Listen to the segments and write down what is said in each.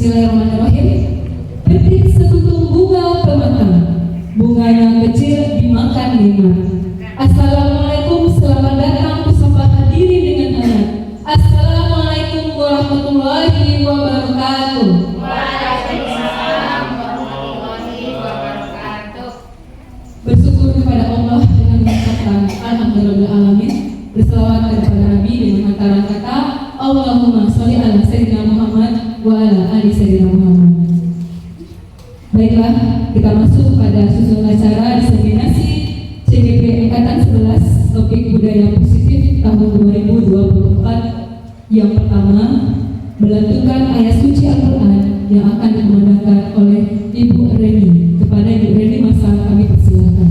Bismillahirrahmanirrahim. Petik sekuntum bunga pematang, bunga yang kecil dimakan nikmat. Assalamualaikum, selamat datang bersama hadirin dengan hangat. Assalamualaikum warahmatullahi wabarakatuh. Waalaikumsalam warahmatullahi wabarakatuh. Bersyukur kepada Allah dengan mengucapkan alhamdulillahirrahmanirrahim. Berselawat kepada Nabi dengan hantaran kata Allahumma sholli ala sayyidina Muhammad wa ala ali sayyidina Muhammad. Baiklah, kita masuk pada susunan acara diseminasi CGP Angkatan 11 topik budaya positif tahun 2024. Yang pertama, melantunkan ayat suci Al-Quran yang akan dikumandangkan oleh Ibu Reni. Kepada Ibu Reni, masa kami persilakan.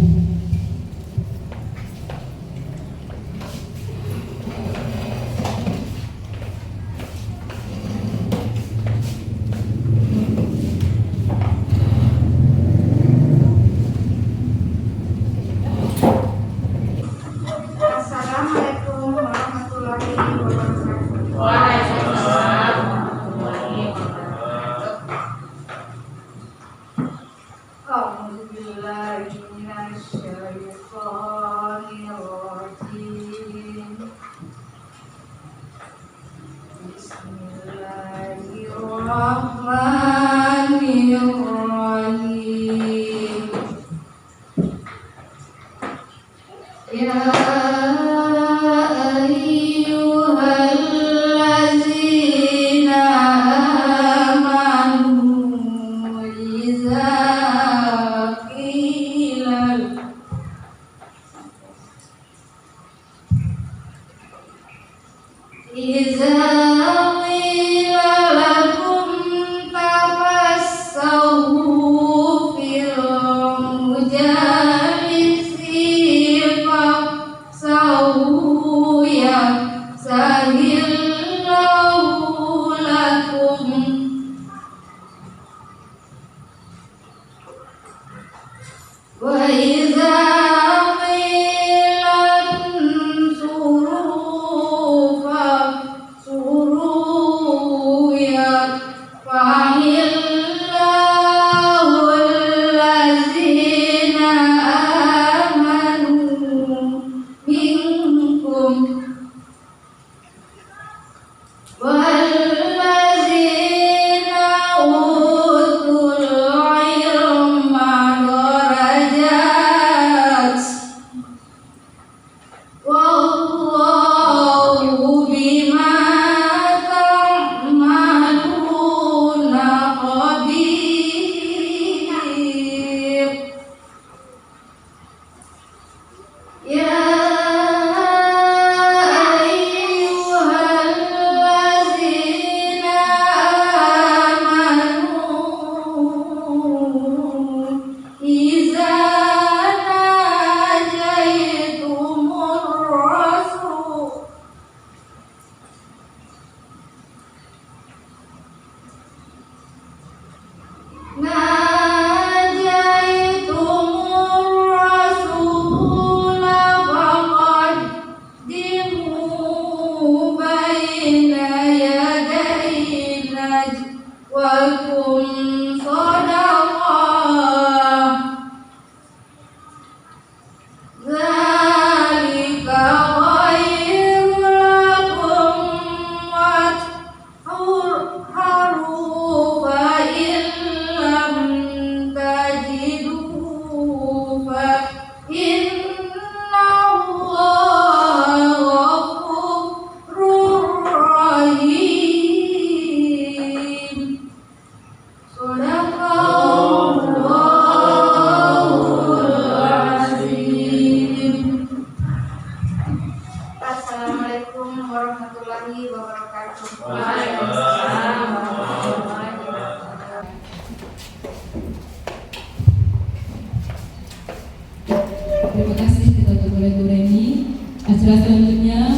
Terima kasih kepada Bu Reni. Acara selanjutnya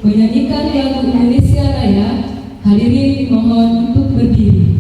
menyanyikan lagu Indonesia Raya. Hadirin dimohon untuk berdiri.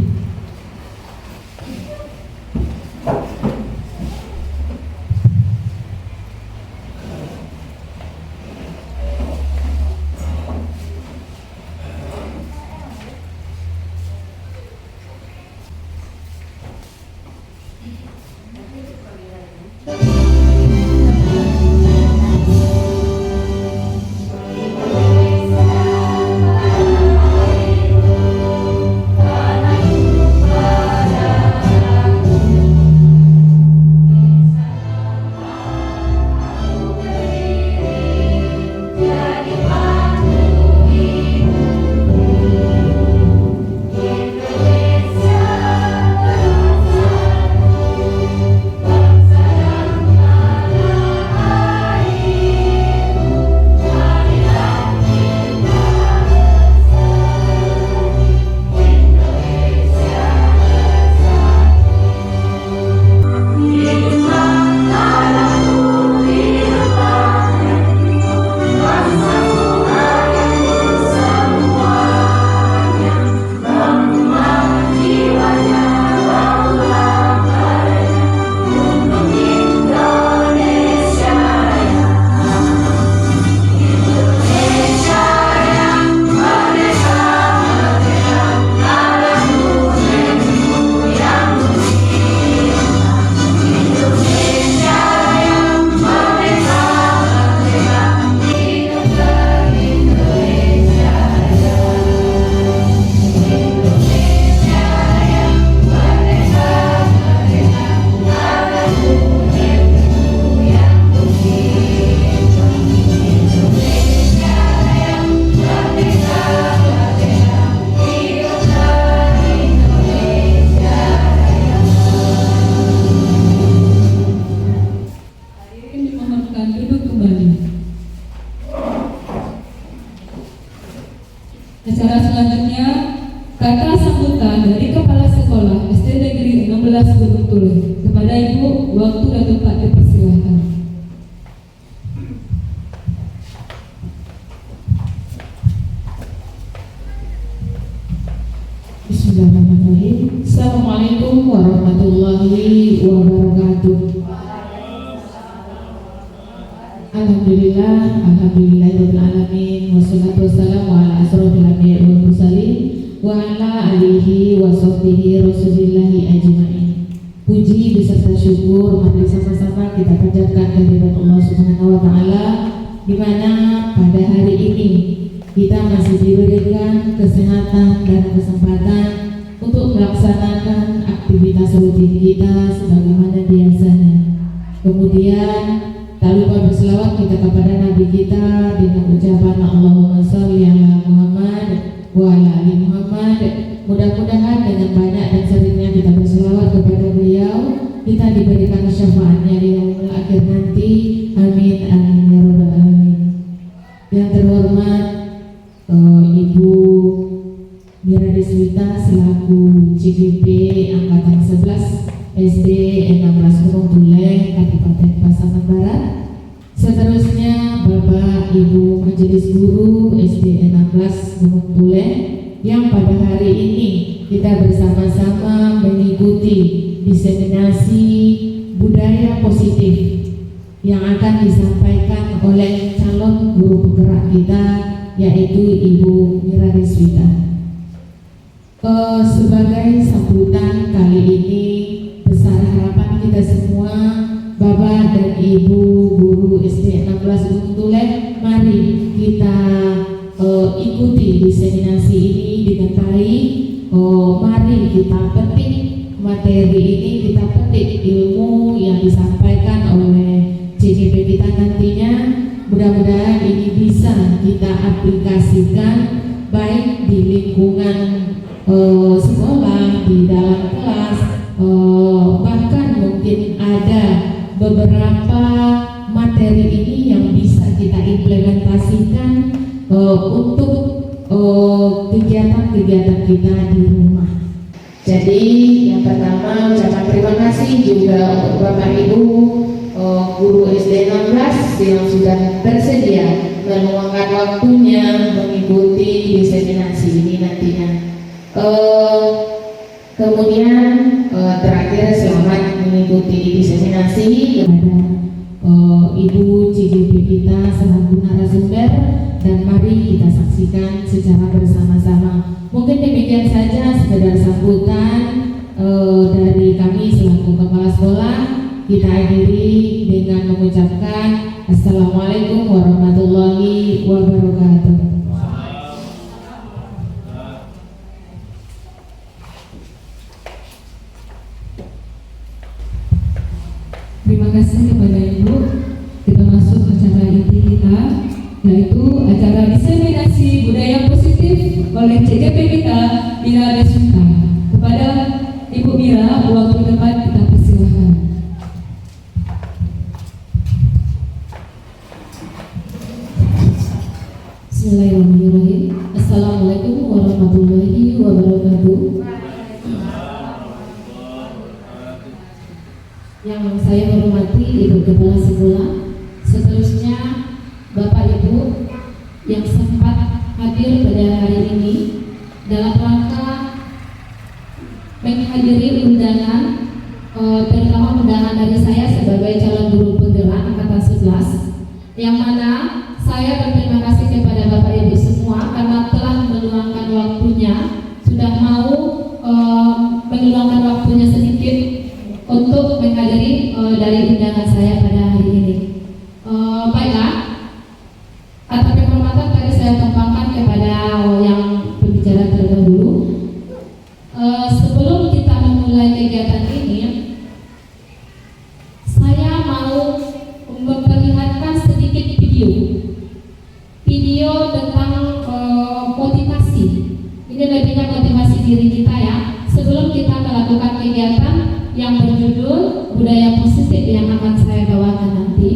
Kepada Ibu, waktu dan tempat dipersilahkan. Bismillahirrahmanirrahim. Assalamualaikum warahmatullahi wabarakatuh. Alhamdulillahirabbil alamin, wassalatu wassalamu ala asrofil anbiya'i wal mursalin wa ala alihi wa sahbihi rasulillahi ajma'in. Puji beserta syukur mari sama-sama kita panjatkan kehadirat Allah Subhanahu wa taala, di mana pada hari ini kita masih diberikan kesehatan dan kesempatan untuk melaksanakan aktivitas rutin kita sebagaimana biasanya. Kemudian tak lupa berselawat kita kepada Nabi kita dengan ucapan Allahumma sholli ala Muhammad wa ala ali Muhammad. Mudah-mudahan dengan banyak dan seringnya kita berselawat kepada beliau, kita diberikan syafaatnya di yaumul akhir nanti. Amin amin ya rabbal alamin. Yang terhormat Ibu Mira Deswita selaku CGP Angkatan 11 SD 16 Gunung Tuleng, Kabupaten Pasaman Barat. Seterusnya Bapak Ibu Majelis Guru SD 16 Gunung Tuleng, yang pada hari ini kita bersama-sama mengikuti diseminasi budaya positif yang akan disampaikan oleh calon guru penggerak kita, yaitu Ibu Mira Deswita. Sebagai sambutan kali ini, besar harapan kita semua, Bapak dan Ibu guru SD 16 Gunung Tuleng, mari kita ikuti diseminasi ini dengan baik. Mari kita petik materi ini, kita petik ilmu yang disampaikan oleh CGP kita nantinya. Mudah-mudahan ini bisa kita aplikasikan baik di lingkungan sekolah, di dalam kelas, bahkan mungkin ada beberapa materi ini yang bisa kita implementasikan untuk kegiatan-kegiatan kita di rumah. Jadi yang pertama, ucapan terima kasih juga untuk Bapak Ibu guru SD 16 yang sudah bersedia meluangkan waktunya mengikuti diseminasi ini nantinya. Kemudian terakhir, selamat mengikuti diseminasi kepada Ibu CGP kita selaku narasumber, dan mari kita saksikan secara bersama-sama. Mungkin demikian saja sekedar sambutan dari kami selaku kepala sekolah. Kita akhiri dengan mengucapkan Assalamualaikum warahmatullahi wabarakatuh. Terima kasih kepada Ibu. Kita masuk acara inti kita, yaitu acara diseminasi budaya positif oleh CGP kita, Mira Deswita. Kepada Ibu Mira, waktu tempat kita persilahkan. Bismillahirrahmanirrahim. Assalamualaikum warahmatullahi wabarakatuh. Yang saya hormati Ibu Kepala Sekolah, seterusnya Bapak Ibu yang sempat hadir pada hari ini dalam rangka menghadiri undangan, terutama undangan dari saya sebagai calon guru penggerak Angkatan 11, yang mana saya berterima kasih kepada Bapak Ibu semua karena telah meluangkan waktunya, sudah mau meluangkan waktunya sedikit untuk menghadiri dari undangan saya pada hari ini. Baiklah, atas penghormatan tadi saya tumpangkan kepada yang pembicara terdahulu. Sebelum kita memulai kegiatan ini, saya mau memperlihatkan sedikit video tentang motivasi. Ini lebihnya motivasi diri kita ya, sebelum kita melakukan kegiatan yang berjudul budaya positif yang akan saya bawakan nanti.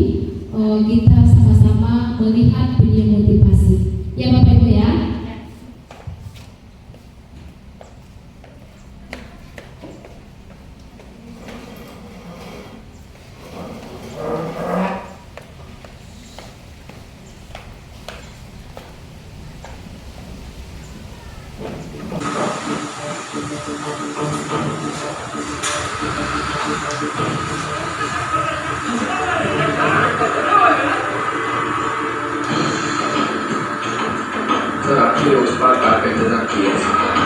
Kita sama-sama melihat video motivasi ya Bapak Ibu ya. Io spacca per la chiesa.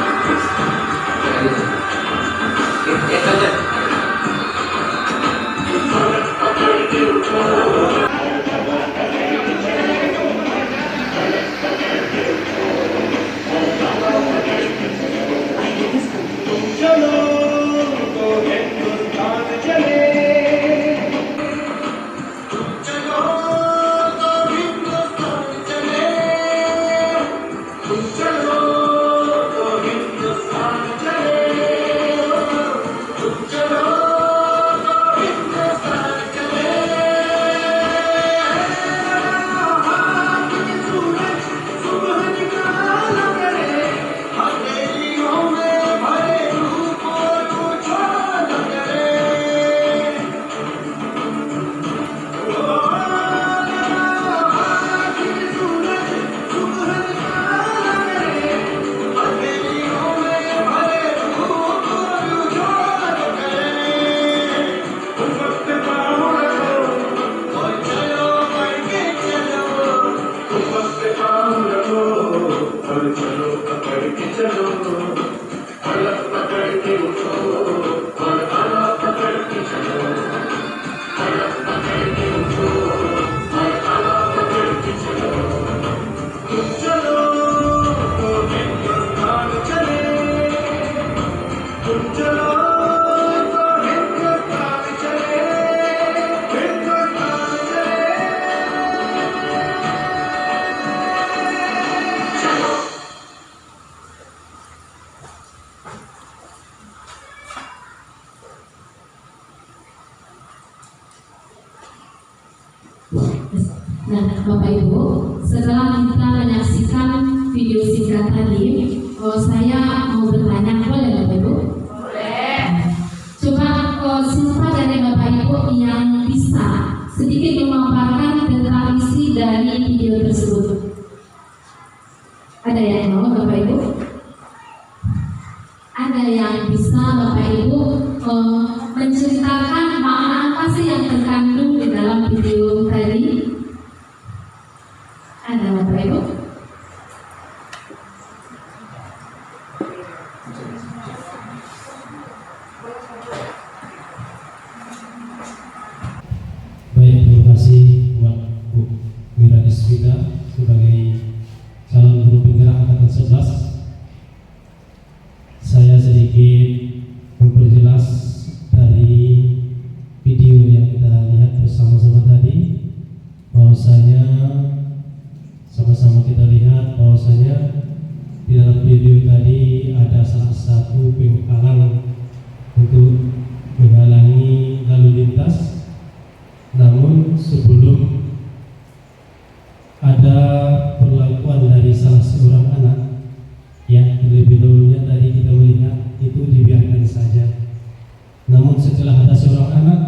Nah, Bapak Ibu, setelah kita menyaksikan video singkat tadi, saya mau bertanya, boleh Bapak Ibu? Boleh. Coba siapa dari Bapak Ibu yang bisa sedikit memaparkan tentang isi dari video tersebut? Ada yang mau Bapak Ibu? Ada yang bisa Bapak Ibu menceritakan makna apa sih yang terkandung di dalam video tadi? Ada Bapak Ibu? Baik, terima kasih buat Bu Mira Iswida sebagai calon guru penggerak angkatan 11. Saya sedikit memperjelas dari video yang kita lihat bersama-sama tadi, bahwasanya sama-sama kita lihat bahwasanya di dalam video tadi ada salah satu penghalang untuk menghalangi lalu lintas. Namun sebelum ada perlakuan dari salah seorang anak, ya lebih dahulunya tadi kita melihat itu dibiarkan saja. Namun setelah ada seorang anak,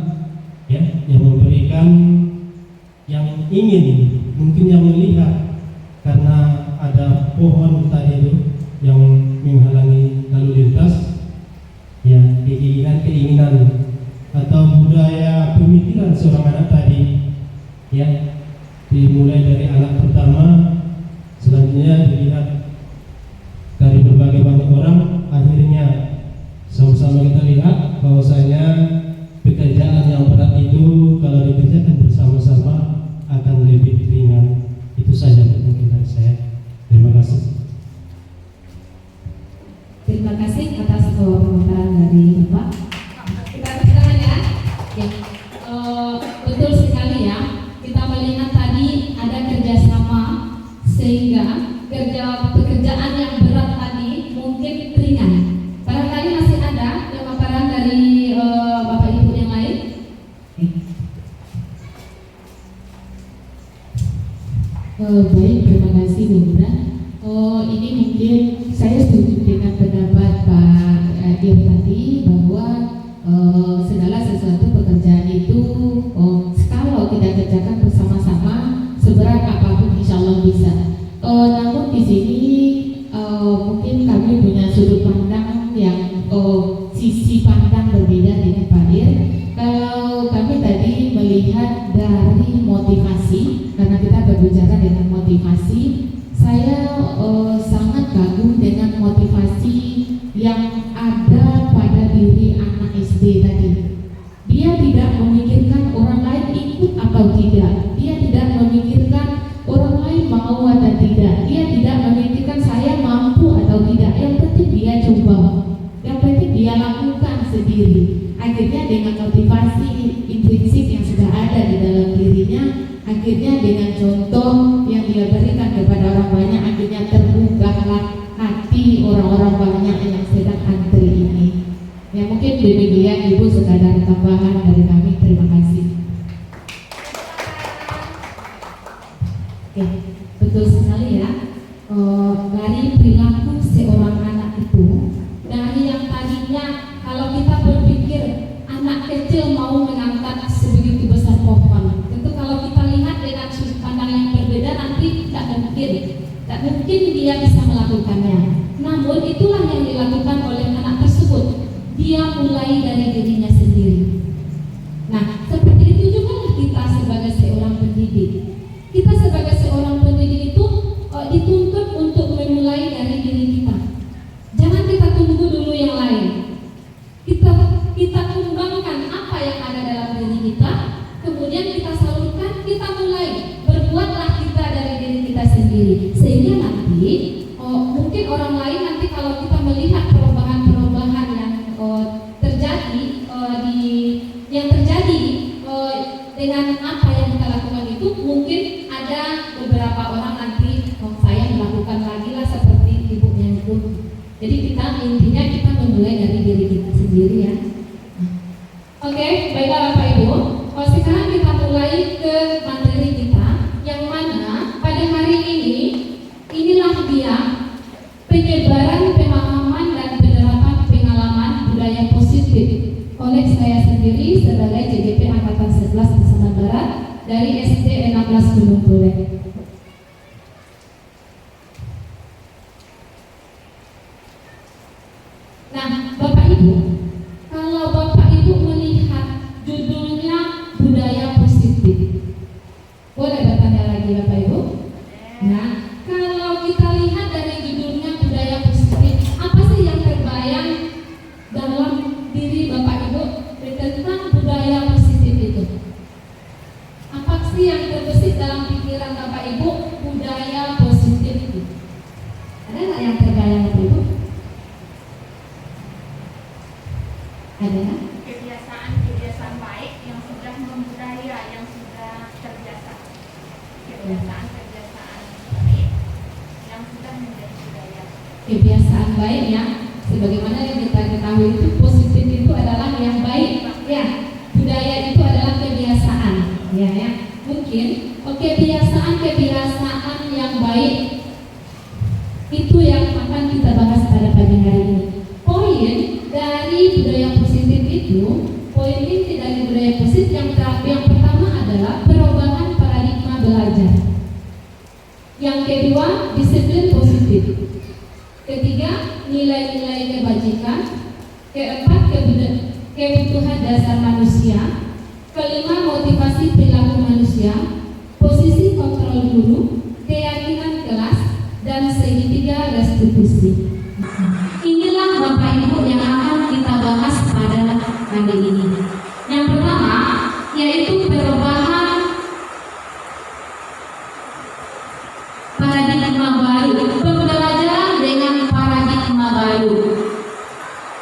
ya yang memberikan, yang ingin, mungkin yang melihat, karena ada pohon tadi itu yang menghalangi lalu lintas, ya keinginan atau budaya pemikiran seorang anak tadi, ya dimulai dari anak pertama, selanjutnya dilihat dari berbagai banyak orang, akhirnya sama-sama kita lihat bahwasanya pekerjaan yang berat itu kalau dikerjakan bersama-sama akan lebih ringan. Itu saja mungkin dari saya. Terima kasih. Terima kasih atas pemaparan dari Bapak. Kita tangan ya. Ya. Betul sekali ya. Kita melihat tadi ada kerjasama sehingga pekerjaan yang berat tadi mungkin ringan. Barangkali masih ada pemaparan dari Bapak Ibu yang lain. Baik, terima kasih Bu Mira. Ini mungkin saya setuju dengan pendapat Pak Ir tadi bahwa segala sesuatu pekerjaan itu kalau kita kerjakan bersama-sama seberat apapun insya Allah bisa. Namun di sini mungkin kami punya sudut pandang yang sisi pandang berbeda dengan Pak Ir. Kalau kami tadi melihat dari motivasi, karena kita berbicara dengan motivasi, saya Dia tidak memikirkan orang lain ikut atau tidak. Dia tidak memikirkan orang lain mau atau tidak. Dia tidak memikirkan saya mampu atau tidak. Yang penting dia coba. Yang penting dia lakukan sendiri. Akhirnya dengan motivasi intrinsik yang sudah ada di dalam dirinya, akhirnya dengan contoh yang dia berikan kepada orang banyak, akhirnya terbukalah hati orang-orang banyak yang sedang antri ini. Ya mungkin demikian Ibu, sekadar tambahan dari kami. Terima kasih. Oke, betul sekali ya. Dari perilaku seorang anak itu, dari yang tadinya kalau kita berpikir anak kecil mau mengangkat sebegitu besar pohon, tentu kalau kita lihat dengan sudut pandang yang berbeda nanti tidak mungkin dia bisa melakukannya. Namun itulah yang dilakukan oleh anak tersebut. Dia mulai dari dirinya sendiri. Nah, seperti itu juga kita sebagai seorang pendidik. Kita sebagai seorang pendidik itu dituntut untuk memulai dari diri kita. Jangan kita tunggu dulu yang lain. Kita kembangkan apa yang ada dalam diri kita, kemudian kita salurkan, kita mulai berbuatlah kita dari diri kita sendiri. Sehingga nanti mungkin orang lain nanti kalau kita melihat perubahan-perubahan yang terjadi dengan apa yang kita lakukan itu, mungkin ada beberapa orang nanti saya melakukan lagi lah seperti ibunya itu. Jadi intinya kita memulai dari diri kita sendiri ya. Oke, baiklah Bapak Ibu. Sekarang kita mulai ke materi kita, yang mana pada hari ini inilah dia penyebaran pemahaman dan penerapan pengalaman budaya positif oleh saya sendiri sebagai CGP Angkatan 11 Pasaman Barat dari SD 16 Gunung Tulen. Nah, Bapak Ibu, kalau Bapak Ibu melihat judulnya budaya positif, boleh bertanya lagi Bapak Ibu? Nah, kalau kita lihat dari judulnya budaya positif, apa sih yang terbayang dalam diri Bapak Ibu tentang budaya positif itu? Apa sih yang terbesit dalam pikiran Bapak Ibu budaya positif itu? Ada nggak yang terbayang Bapak Ibu? Ada? Kebiasaan baik yang sudah membudaya, yang sudah terbiasa. Kebiasaan baik yang sudah menjadi budaya. Kebiasaan baik ya, sebagaimana yang kita ketahui itu positif itu adalah yang baik ya. Budaya itu adalah kebiasaan ya. Mungkin kebiasaan yang baik itu yang akan kita bahas pada pagi hari ini. Poin dari budaya positif itu, poin inti dari budaya positif yang pertama adalah perubahan paradigma belajar. Yang kedua, disiplin positif. Ketiga, nilai-nilai kebajikan. Keempat, kebutuhan dasar manusia. Kelima, motivasi perilaku manusia. Posisi kontrol guru, keyakinan kelas, dan segitiga restitusi. Inilah Bapak Ibu yang akan kita bahas pada kali ini. Yang pertama yaitu perubahan paradigma baru, pembelajaran dengan paradigma baru.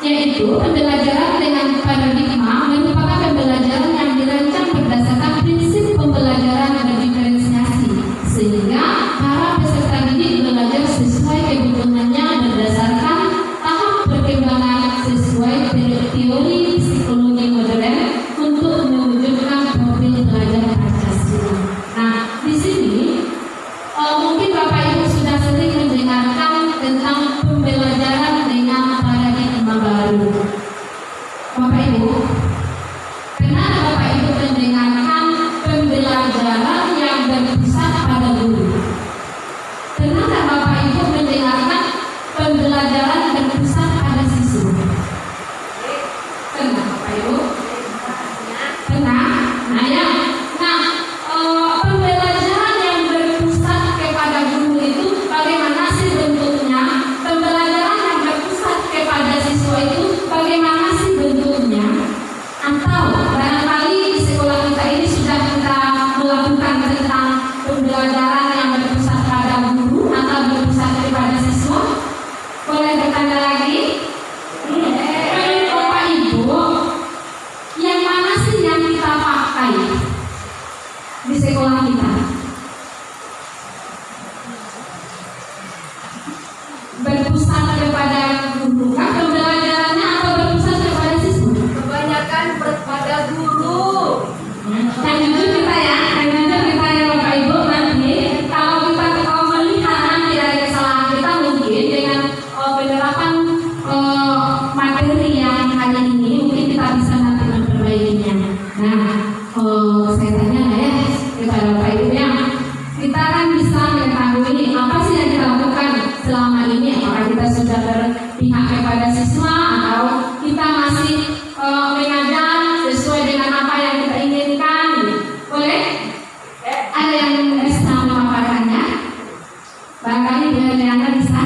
Yaitu pembelajaran dengan paradigma merupakan pembelajaran yang dirancang berdasarkan prinsip pembelajaran berdiferensiasi, sehingga para peserta didik belajar sesuai kebutuhannya berdasarkan tahap perkembangan sesuai teori psikologi modern untuk mewujudkan profil belajar Pancasila. Nah, di sini mungkin Bapak Ibu sudah sering mendengarkan tentang pembelajaran dengan paradigma baru. Bapak Ibu, pernah Bapak Ibu mendengarkan pembelajaran yang berpusat pada guru? Pernah Bapak Ibu mendengarkan pembelajaran berpusat pada siswa? Pernah Bapak Ibu? Pernah? Nah ya, pembelajaran yang berpusat kepada guru itu bagaimana sih bentuknya? Pembelajaran yang berpusat kepada siswa itu bagaimana sih bentuknya? Atau sekolah kita. Berpusat kepada guru, pembelajarannya atau berpusat kepada siswa? Kebanyakan pada guru. Yang jujur kita ya, Bapak Ibu, nanti kalau kita melihat nanti dari kesalahan kita mungkin dengan penerapan materi yang hari ini mungkin kita bisa nanti memperbaikinya. Nah, saya tanya nggak ya kepada Bapak Ibu ya, kita kan bisa mengetahui apa sih yang kita lakukan selama ini, apakah kita sudah berpihak kepada siswa atau kita masih mengajar sesuai dengan apa yang kita inginkan. Boleh? Ada yang bisa memaparkannya? Barangkali Bu Heriana bisa.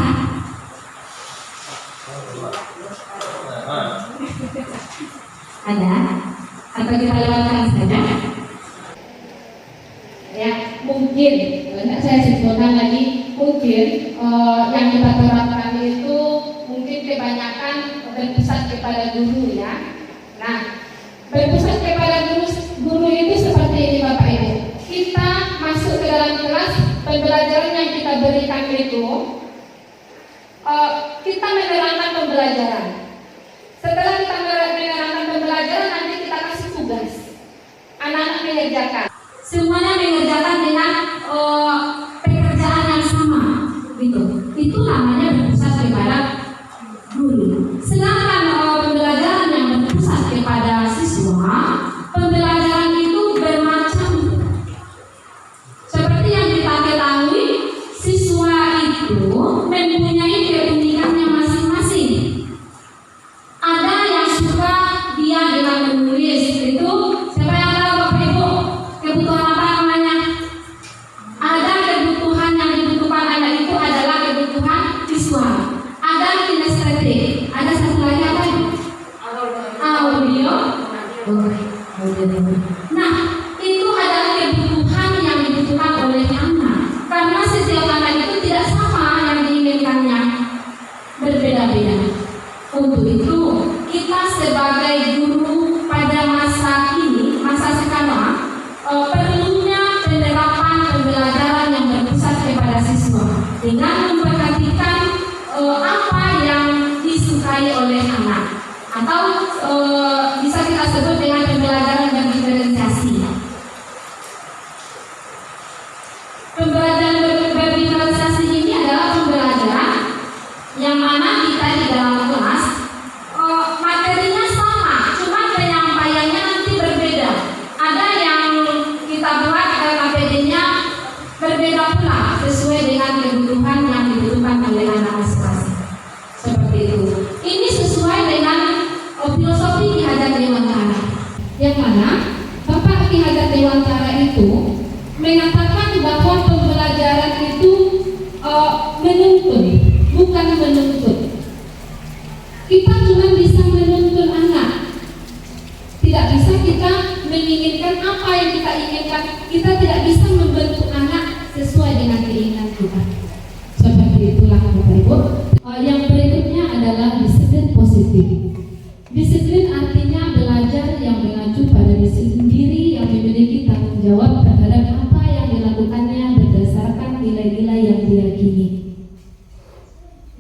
Ada? Atau kita lewatkan saja? Ya, mungkin saya sebutkan lagi, mungkin yang kita terapkan itu mungkin kebanyakan berpusat kepada guru ya. Nah, berpusat kepada guru itu seperti ini Bapak Ibu. Kita masuk ke dalam kelas, pembelajaran yang kita berikan itu kita menerangkan pembelajaran. Setelah kita menerangkan pembelajaran, nanti kita kasih tugas. Anak-anak mengerjakan. Semuanya mengerjakan dengan pekerjaan yang sama, gitu. Itu namanya berpusat kepada guru. Sedangkan pembelajaran yang berpusat kepada siswa, pembelajaran itu bermacam. Seperti yang kita ketahui, siswa itu mempunyai keunikannya masing-masing. Ada yang suka dia dengan menulis, itu siapa yang tahu Bapak Ibu? Kebutuhan apa namanya? Ada kebutuhan yang dibutuhkan anak itu adalah kebutuhan visual. Ada kinestetik. Ada satu lagi apa? Audio. Nah, itu adalah kebutuhan yang dibutuhkan oleh anak. Karena setiap anak itu tidak sama yang diinginkannya, berbeda-beda. Untuk itu, kita sebagai guru pada masa ini, masa sekarang, perlunya penerapan pembelajaran yang berpusat kepada siswa dengan memperhatikan apa yang disukai oleh anak, atau bisa kita sebut dengan pembelajaran berdiferensiasi. Pembelajaran berdiferensiasi ini adalah pembelajaran yang mana kita di dalam kelas materinya sama, cuma penyampaiannya nanti berbeda. Ada yang kita buat KPD-nya berbeda pula sesuai dengan kebutuhan yang dibutuhkan oleh anak masing-masing. Seperti itu. Ini sesuai dengan filosofi Ki Hajar Dewantara, yang mana Bapak Ki Hajar Dewantara itu mengatakan bahwa pembelajaran itu menuntun, bukan menuntut. Kita cuma bisa menuntun anak, tidak bisa kita menginginkan apa yang kita inginkan. Kita tidak bisa membentuk anak sesuai dengan keinginan kita. Seperti itulah Bapak Ibu. Yang berikutnya adalah disiplin positif. Disiplin artinya belajar yang mengacu pada disiplin diri yang memiliki tanggung jawab terhadap apa yang dilakukannya berdasarkan nilai-nilai yang diyakini.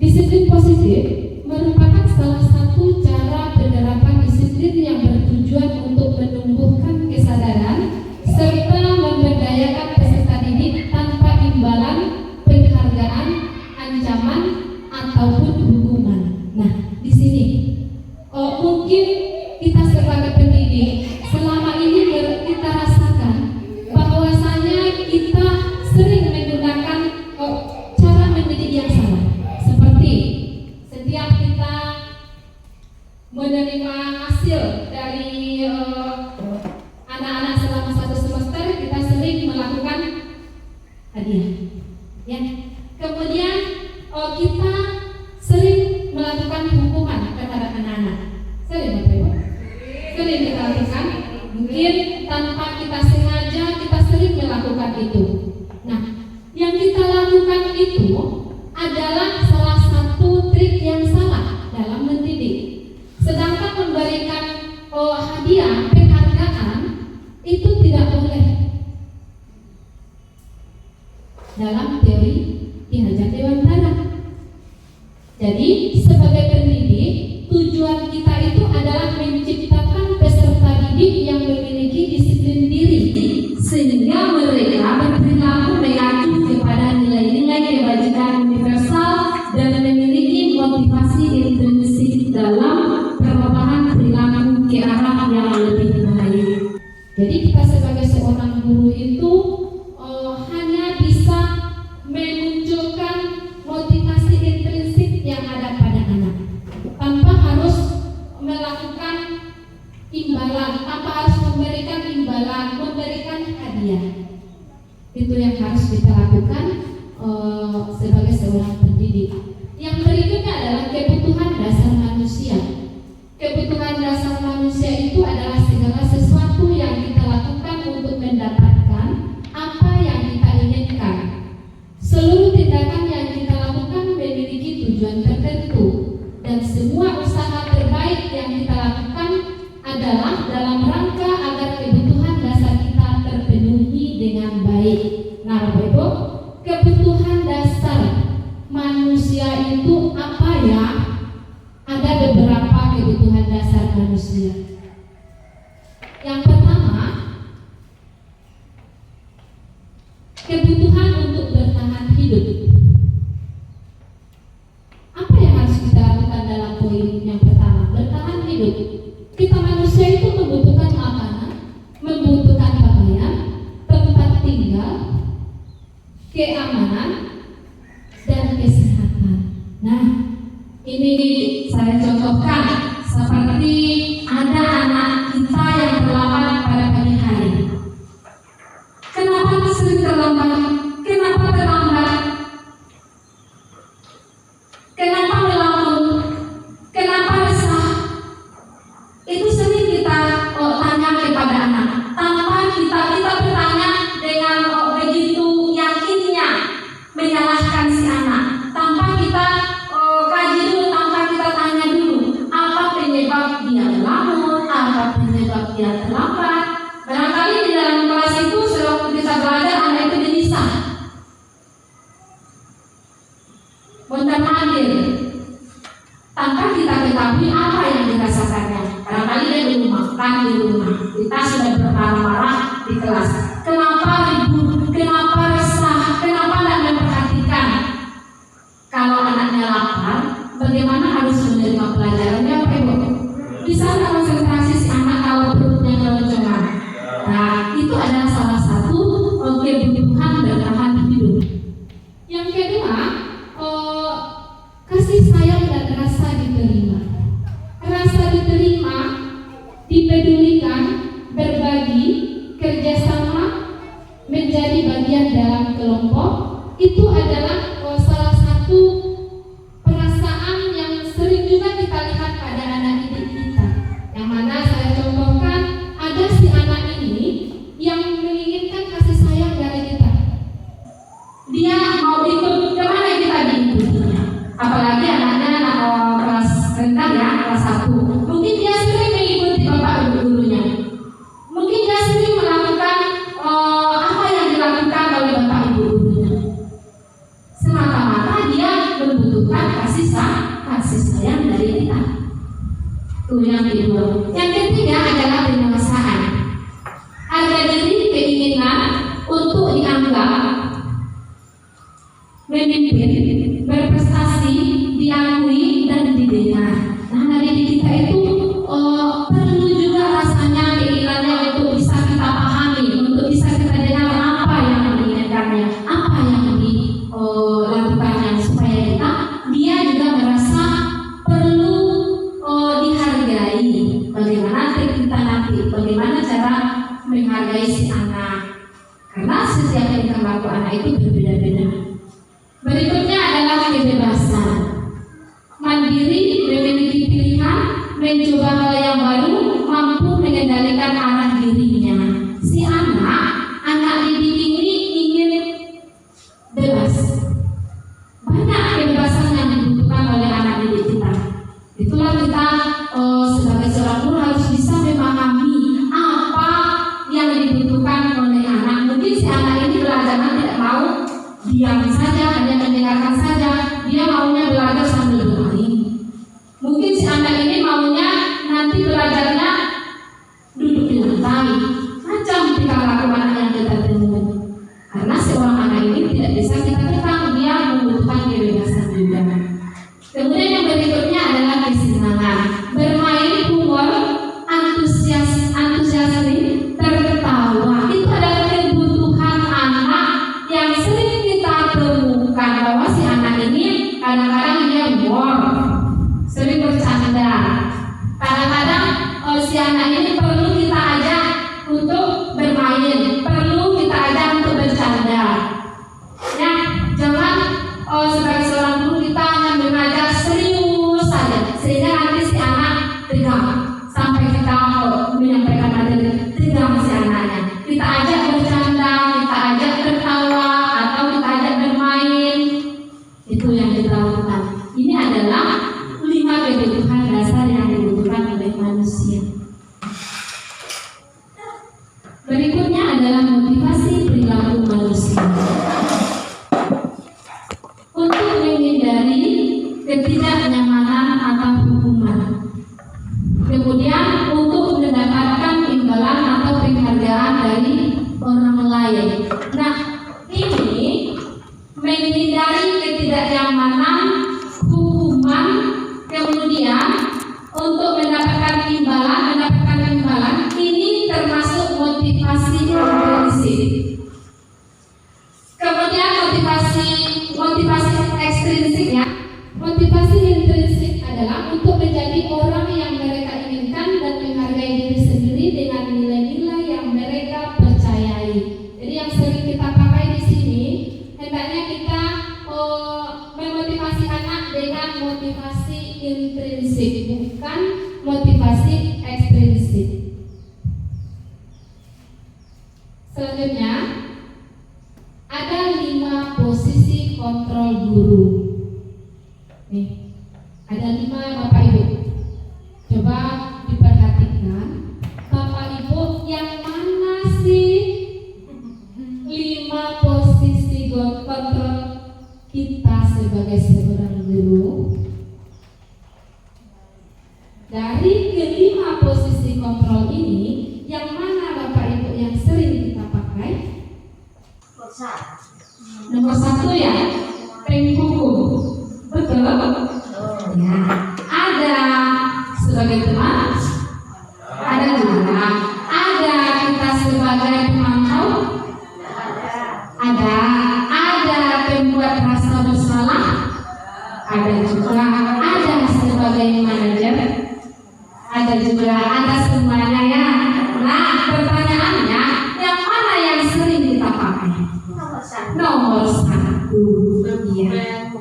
Disiplin positif merupakan salah satu cara penerapan disiplin yang bertujuan untuk menumbuhkan kesadaran serta memberdayakan peserta didik tanpa imbalan, penghargaan, ancaman, ataupun hukuman. Nah, di sini mungkin kita sebagai pendidik selama ini kita rasakan bahwasanya kita sering menggunakan cara mendidik yang salah. Seperti setiap kita menerima hasil dari anak-anak selama satu semester, kita sering melakukan hadiah, ya. Kemudian kita sering melakukan hukuman terhadap anak-anak. Sering Bapak Ibu? Sering kita lakukan. Mungkin tanpa kita sengaja kita sering melakukan itu. Nah, yang kita lakukan itu adalah salah satu trik yang salah dalam mendidik. Sedangkan memberikan hadiah, penghargaan itu tidak boleh. Jadi kita sebagai seorang guru itu hanya bisa memunculkan motivasi intrinsik yang ada pada anak, tanpa harus melakukan imbalan, tanpa harus memberikan imbalan, memberikan hadiah. Itu yang harus kita lakukan sebagai seorang pendidik. Yang berikutnya adalah kebutuhan dasar manusia. Kebutuhan dasar manusia itu adalah segala sesuatu yang kita lakukan untuk mendapatkan apa yang kita inginkan. Seluruh tindakan yang kita lakukan memiliki tujuan tertentu, dan semua usaha terbaik yang kita lakukan adalah dalam rangka agar kebutuhan dasar kita terpenuhi dengan baik. Nah, Bapak Ibu, kebutuhan dasar manusia itu apa ya? Ada beberapa kebutuhan dasar manusia. Yang pertama, kebutuhan untuk bertahan hidup. Apa yang harus kita lakukan dalam poin yang pertama? Bertahan hidup. Kita manusia itu membutuhkan makanan, membutuhkan pakaian, tempat tinggal, keamanan, dan kesehatan. Nah, ini saya contohkan seperti ada anak kita yang terlambat pada pagi hari. Kenapa sering terlambat? Kenapa terlambat? Kenapa melamun? Kenapa resah? Itu sering kita tanya kepada anak. Tanpa kita bertanya dengan begitu yakinnya menyalahkan si anak. Tanpa kita kaji dulu, tanpa kita tanya dulu apa penyebab dia melamun, apa penyebab dia terlambat. Barangkali di dalam kelas itu sewaktu kita belajar anak itu gelisah, mondar-mandir, tanpa kita ketahui apa yang dirasakannya. Barangkali dia belum makan di rumah, kita sudah bermarah-marah di kelas. Kenapa ribut? Kenapa resah? Kenapa tidak memperhatikan? Kalau anaknya lapar, bagaimana harus menerima pelajarannya, Pak Ibu? Bisa nggak konsentrasi si anak kalau perutnya keloncongan? Nah, itu adalah salah satu kebutuhan bertahan hidup. Yang kedua, kasih sayang dan rasa diterima. Rasa diterima, dipedulikan, berbagi, kerjasama, menjadi bagian dalam kelompok, itu adalah salah satu perasaan yang sering juga kita lihat pada anak didik kita. Yang mana saya contohkan, ada si anak ini yang menginginkan kasih sayang dari kita. Dia mau ikut kemana kita diikutinya. Apalagi anaknya anak kelas rendah ya, kelas 1. Mungkin dia sering mengikuti bapak ibu gurunya. Mungkin dia sering melakukan apa yang dilakukan oleh bapak ibu gurunya. Semata-mata dia membutuhkan kasih sayang dari kita. Itu yang kedua. Yang ketiga adalah penguasaan. Harga diri, keinginan untuk dianggap memimpin, berprestasi, diakui dan didengar. Nah, dari kita itu perlu juga rasanya keinginannya untuk bisa kita pahami, untuk bisa kita dengar apa yang diinginkannya, apa yang dilakukannya, supaya dia juga merasa perlu dihargai. Bagaimana kita nanti, bagaimana cara menghargai si anak, karena setiap tingkah laku anak itu berbeda-beda. Berikutnya adalah kebebasan, mandiri, memiliki pilihan, mencoba hal yang baru, mampu mengendalikan arah dirinya. Si anak didik ini ingin bebas. Banyak kebebasan yang dibutuhkan oleh anak didik kita. Itulah kita sebagai seorang guru harus bisa memahami apa yang dibutuhkan oleh anak. Mungkin si anak ini belajar tidak mau diam saja, hanya mendengarkan saja. Dia maunya belajar sambil bermain. Mungkin si anak ini maunya nanti Berikutnya adalah motivasi perilaku manusia. Untuk menghindari ketidaknyamanan atau hukuman. Kemudian untuk mendapatkan imbalan atau penghargaan dari orang lain. Nah, ini menghindari ketidaknyamanan, hukuman, kemudian untuk mendapatkan imbalan, ini termasuk motivasi intrinsik. Kemudian motivasi ekstrinsik ya. Motivasi intrinsik adalah untuk menjadi orang yang mereka inginkan dan menghargai diri sendiri dengan nilai-nilai yang mereka percayai. Jadi yang sering kita pakai di sini, hendaknya kita memotivasi anak dengan motivasi intrinsik, bukan motivasi ekstrinsik. Selanjutnya, ada 5 posisi kontrol guru. Nih, ada 5 Bapak Ibu. Coba diperhatikan, Bapak Ibu yang mana sih 5 posisi kontrol kita sebagai seorang guru? Dari kelima posisi kontrol ini, yang mana Bapak Ibu yang sering kita pakai? Nomor 1 ya, penghukum. Betul? Ya. Ada sebagai teman, ada juga. Ada kita sebagai pemantau, ada pembuat rasa bersalah, ada juga ada sebagai manajer, ada juga ada semuanya ya. Nah, pertanyaannya, yang mana yang sering kita pakai? Nomor 1. Iya.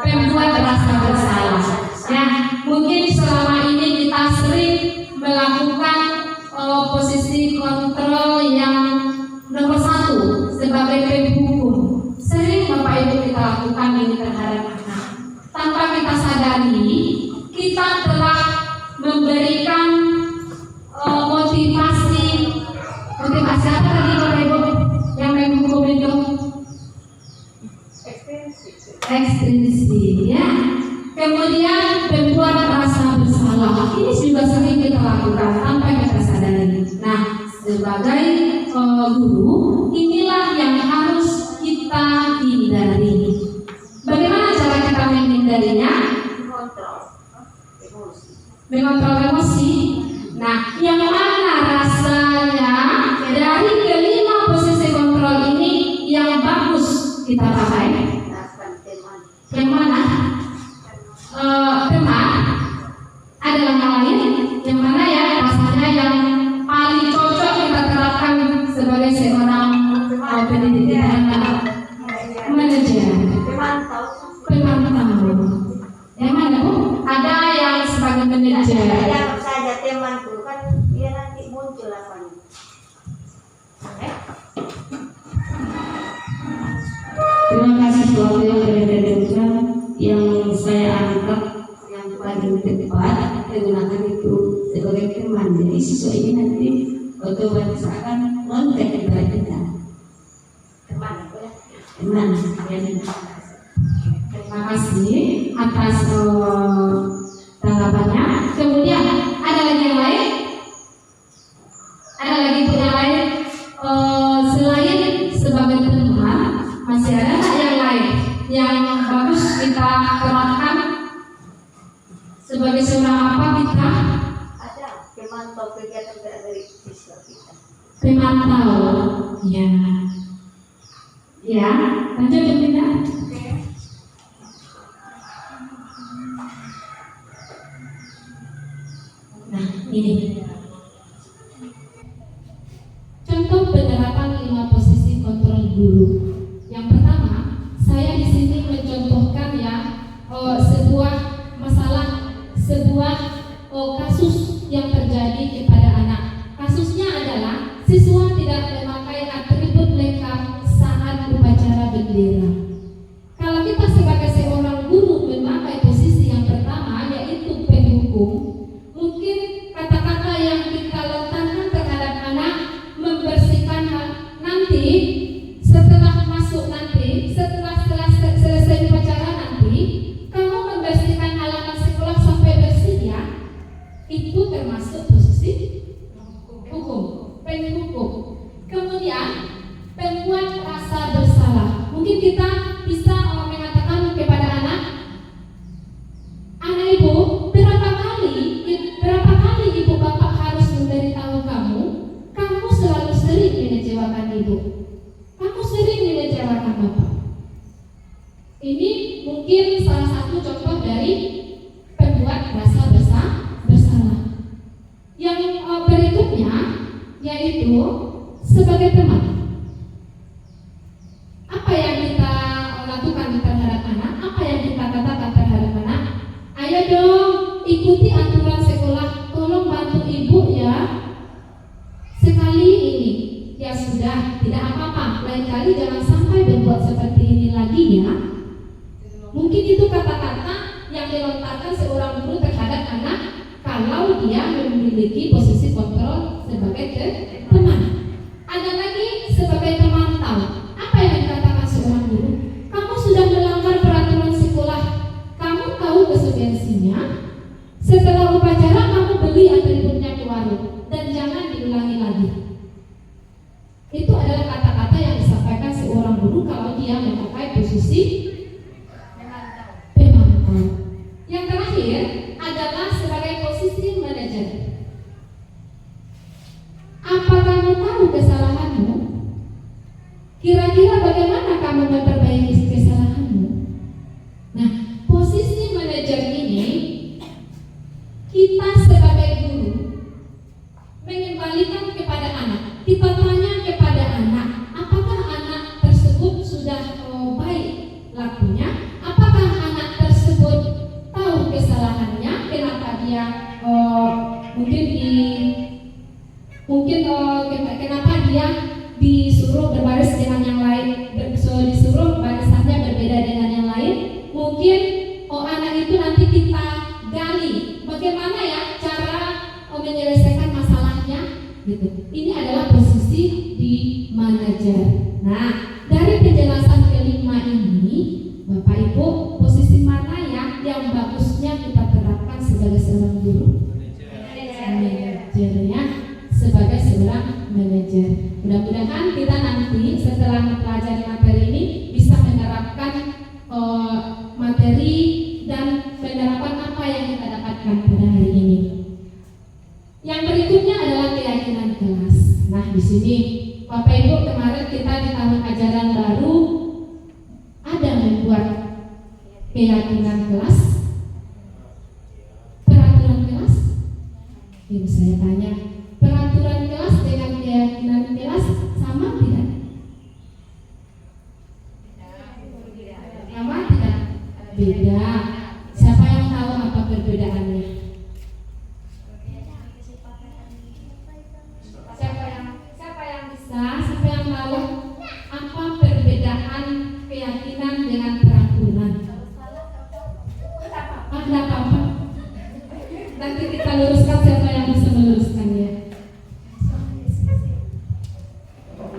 Pembuat rasa bersalah. Ya, mungkin selama ini kita sering melakukan posisi kontrol yang nomor 1 sebagai penghukum. Sering Bapak Ibu kita lakukan ini terhadap anak. Tanpa kita sadari, kita telah memberikan motivasi apa tadi Bapak Ibu yang menghukum itu? Ekstrinsik ya. Kemudian pembuat rasa bersalah. Ini juga sering kita lakukan tanpa kita sadari. Nah, sebagai guru, inilah yang harus kita hindari. Bagaimana cara kita menghindarinya? Mengontrol emosi. Nah, yang mana rasanya dari kelima posisi kontrol ini yang bagus kita pakai? Yang mana? Teman. Ada yang lain? Yang mana ya rasanya yang paling cocok kita terapkan sebagai seorang pendidik manajer? Pemantau. Yang mana Bu? Ada yang sebagai manajer. Yang saja temanku kan dia nanti muncul apa nih? Terima kasih waktu yang berbeda-beda yang saya anggap yang paling tepat digunakan itu sebagai teman. Jadi siswa ini nanti otomatis akan kontak kepada kita. Teman. Terima kasih atas tanggapannya. Kemudian ada lagi yang lain? Ada lagi yang lain? Selain sebagai teman, masih ada nggak yang lain yang bagus kita terapkan sebagai seorang apa kita? Ada pemantau kegiatan dari siswa kita. Pemantau, ya. Ya, lanjut tidak? Nah, ini contoh penerapan 5 posisi kontrol guru. Yang pertama, saya di sini mencontohkan ya sebuah masalah, sebuah kasus yang terjadi kepada anak. Kasusnya adalah siswa tidak memakai atribut lengkap saat upacara bendera. Kalau kita sebagai seorang guru memakai posisi yang pertama, yaitu penghukum, mungkin kata-kata yang kita lontarkan terhadap yaitu sebagai teman. Apa yang kita lakukan terhadap anak? Apa yang kita katakan terhadap anak? Ayo dong, ikuti aturan sekolah. Tolong bantu ibu ya. Sekali ini, ya sudah, tidak apa-apa. Lain kali jangan sampai berbuat seperti ini lagi ya. Mungkin itu kata-kata yang dilontarkan seorang guru terhadap anak kalau dia memiliki posisi kontrol sebagai teman. Ada lagi sebagai pemantau. Apa yang dikatakan seorang guru? Kamu sudah melanggar peraturan sekolah. Kamu tahu konsekuensinya. Setelah upacara kamu beli atributnya ke warung dan jangan diulangi lagi. Itu adalah kata-kata yang disampaikan seorang guru kalau dia memakai posisi pemantau. Yang terakhir adalah sebagai posisi manajer. Apa kamu tahu kesalahanmu? Kira-kira bagaimana kamu memperbaiki kesalahanmu? Nah, posisi manajer ini kita sebagai guru mengembalikan kepada anak. Kita tanya kepada anak, apakah anak tersebut sudah baik lakunya? Apakah anak tersebut tahu kesalahannya? Kenapa dia kenapa dia disuruh berbaris dengan yang lain, disuruh barisannya berbeda dengan yang lain? Mungkin anak itu nanti kita gali bagaimana ya cara menyelesaikan masalahnya gitu. Ini adalah posisi di manajer. Nah, dari penjelasan kelima ini, Bapak Ibu, posisi mana ya yang bagusnya kita terapkan sebagai seorang guru? Manajernya sebagai seorang manajer. Mudah-mudahan kita nanti setelah mempelajari materi ini bisa menerapkan materi dan penerapan apa yang kita dapatkan pada hari ini. Yang berikutnya adalah keyakinan kelas. Nah, di sini Bapak Ibu, kemarin kita di tahun ajaran baru ada membuat keyakinan kelas, peraturan kelas. Ibu saya tanya, peraturan kelas dengan keyakinan kelas sama tidak? Sama tidak? Beda. Siapa yang tahu apa perbedaannya? Siapa yang tahu apa perbedaan keyakinan dengan peraturan? Tidak apa-apa. Nanti kita luruskan, siapa yang bisa meluruskannya.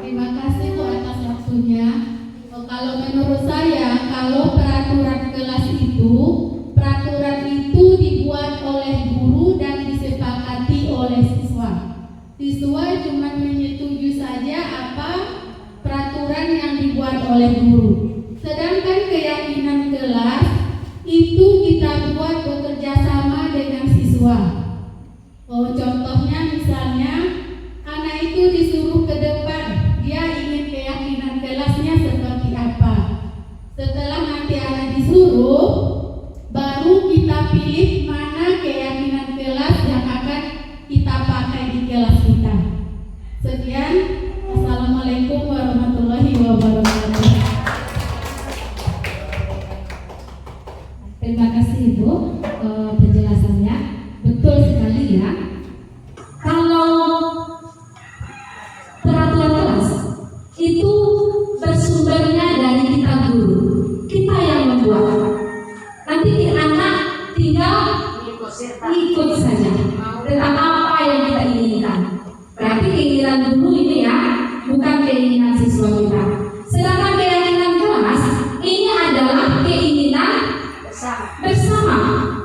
Terima kasih Bu atas waktunya. Kalau menurut saya, kalau peraturan itu dibuat oleh guru dan disepakati oleh siswa. Siswa cuma menyetujui saja apa peraturan yang dibuat oleh guru. Sedangkan keyakinan kelas itu kita buat bekerja sama dengan siswa. Contohnya misalnya anak itu disuruh ke depan, dia ingin keyakinan kelasnya seperti apa. Setelah nanti anak disuruh, baru kita pilih mana keyakinan kelas yang akan kita pakai di kelas kita. Sekian, Assalamualaikum warahmatullahi wabarakatuh. Terima kasih Ibu penjelasannya. Betul sekali ya. Kalau peraturan kelas itu bersumbernya dari kita guru, kita yang membuat. Nanti anak tinggal ikut saja tentang apa yang kita inginkan. Berarti keinginan guru ini ya, bukan keinginan siswa kita. Sedangkan keyakinan kelas ini adalah keinginan bersama.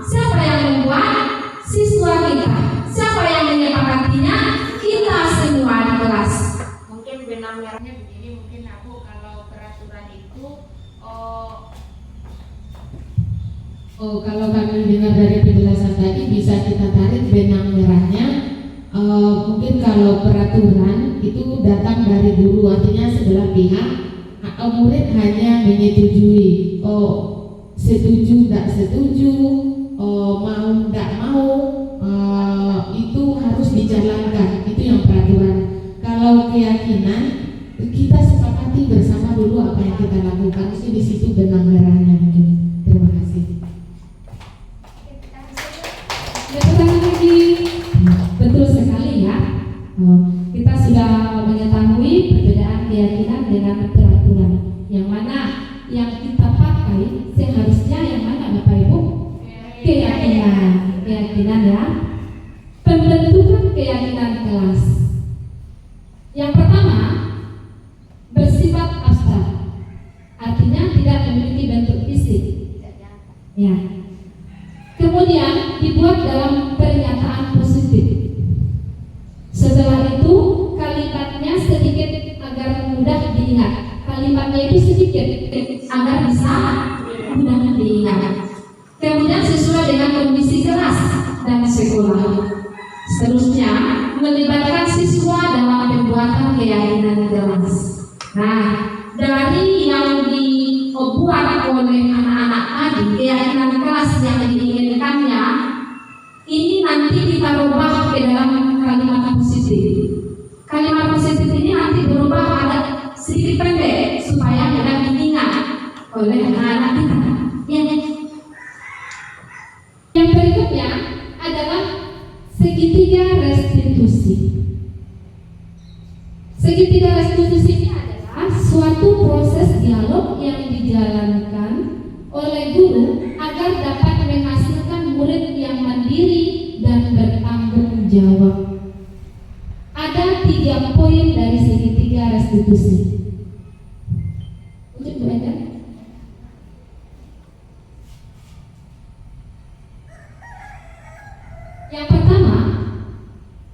Siapa yang membuat? Siswa kita. Siapa yang menyepakatinya? Kita semua di kelas. Mungkin benang merahnya begini, mungkin aku kalau peraturan itu kalau kami dengar dari penjelasan tadi bisa kita tarik benang merahnya. Mungkin kalau peraturan itu datang dari guru, artinya sebelah pihak. Murid hanya menyetujui, setuju tidak setuju, mau tidak mau, itu harus dijalankan. Itu yang peraturan. dilakukan itu di situ benang merahnya mungkin. Terima kasih. Betul lagi, betul sekali ya. Kita sudah mengetahui perbedaan keyakinan dengan peraturan. Yang mana yang kita pakai seharusnya yang mana Bapak Ibu? Keyakinan ya. Pembentukan keyakinan kelas. Yang pertama, bersifat abstrak. Artinya tidak memiliki bentuk fisik. Ya. Kemudian dibuat dalam pernyataan positif. Setelah itu kalimatnya sedikit agar mudah diingat. Kalimatnya itu sedikit agar bisa mudah diingat. Kemudian sesuai dengan kondisi kelas dan sekolah. Seterusnya melibatkan siswa dalam pembuatan keyakinan kelas. Nah, dari yang dibuat oleh anak-anak tadi, keyakinan kelas yang diinginkannya, ini nanti kita rubah ke dalam kalimat positif. Kalimat positif ini nanti berubah agak sedikit pendek supaya mudah diingat oleh anak-anak kita. Ya. Yang berikutnya adalah segitiga restitusi. Segitiga restitusi ini adalah suatu proses dialog yang dijalankan oleh guru agar dapat menghasilkan murid yang mandiri dan bertanggung jawab. Ada 3 poin dari segitiga restitusi. Untuk belajar. Yang pertama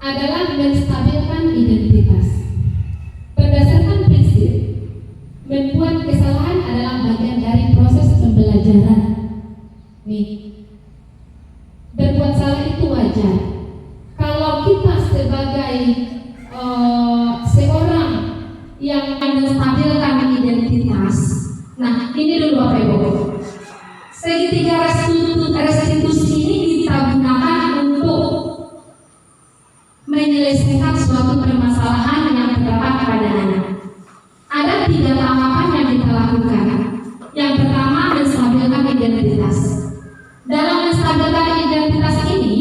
adalah menstabilkan identitas. Berdasarkan prinsip, membuat kesalahan adalah bagian dari proses pembelajaran. Nih, berbuat salah itu wajar. Kalau kita sebagai seorang yang menstabilkan identitas, nah ini dulu Bapak Ibu. Segitiga restitusi ini kita gunakan untuk menyelesaikan suatu permasalahan yang terdapat pada anak. Ada 3 tahapan yang kita lakukan. Yang pertama, menstabilkan identitas. Dalam menstabilkan identitas ini,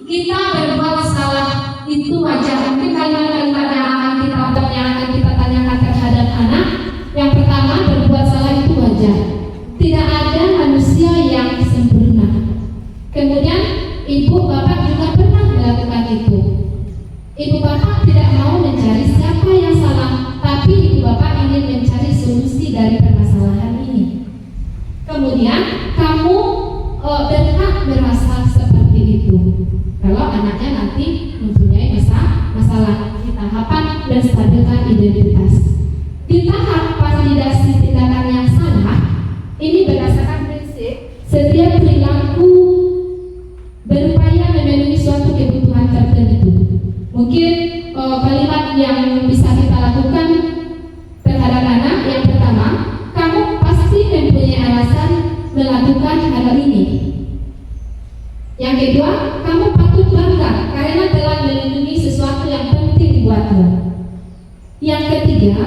kita berbuat salah itu wajar. Mungkin kalimat-kalimat yang akan kita tanyakan terhadap anak. Yang pertama, berbuat salah itu wajar. Tidak ada manusia yang sempurna. Kemudian ibu bapak juga pernah melakukan itu. Ibu bapak tidak mau mencari siapa yang salah, tapi ibu bapak ingin mencari solusi dari permasalahan ini. Kemudian kamu berhak merasa seperti itu. Kalau anaknya nanti mempunyai masalah di tahapan menstabilkan identitas. Di tahap validasi tindakan yang salah, ini berdasarkan prinsip setiap perilaku berupaya memenuhi suatu kebutuhan tertentu. Mungkin kalimat yang bisa kita lakukan terhadap anak yang pertama, kamu pasti mempunyai alasan melakukan hal ini. Yang kedua, kamu patut bangga karena telah melindungi sesuatu yang penting buatmu. Yang ketiga,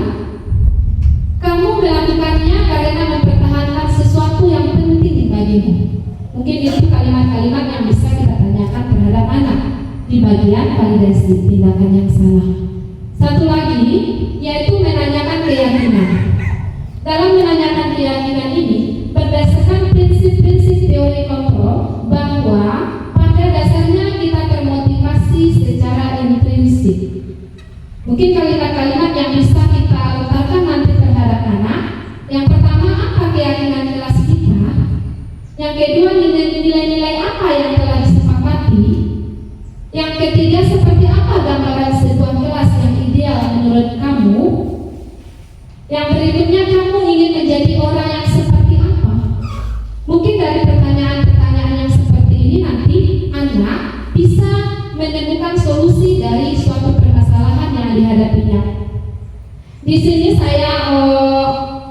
kamu melakukannya karena mempertahankan sesuatu yang penting bagimu. Mungkin itu kalimat-kalimat yang bisa kita tanyakan terhadap anak di bagian validasi tindakan yang salah. Satu lagi, yaitu menanyakan keyakinan. Dalam menanyakan keyakinan ini, berdasarkan prinsip-prinsip teori kontrol, bahwa pada dasarnya kita termotivasi secara intrinsik. Mungkin kalimat-kalimat yang bisa kita letakkan nanti terhadap anak. Yang pertama, apa keyakinan kelas kita? Yang kedua, nilai-nilai apa yang telah disepakati? Yang ketiga, seperti apa gambaran sebuah kelas yang ideal menurut kamu? Yang berikutnya, kamu ingin menjadi orang yang seperti apa? Mungkin dari pertanyaan-pertanyaan yang seperti ini nanti anak bisa menemukan solusi dari suatu permasalahan yang dihadapinya. Di sini saya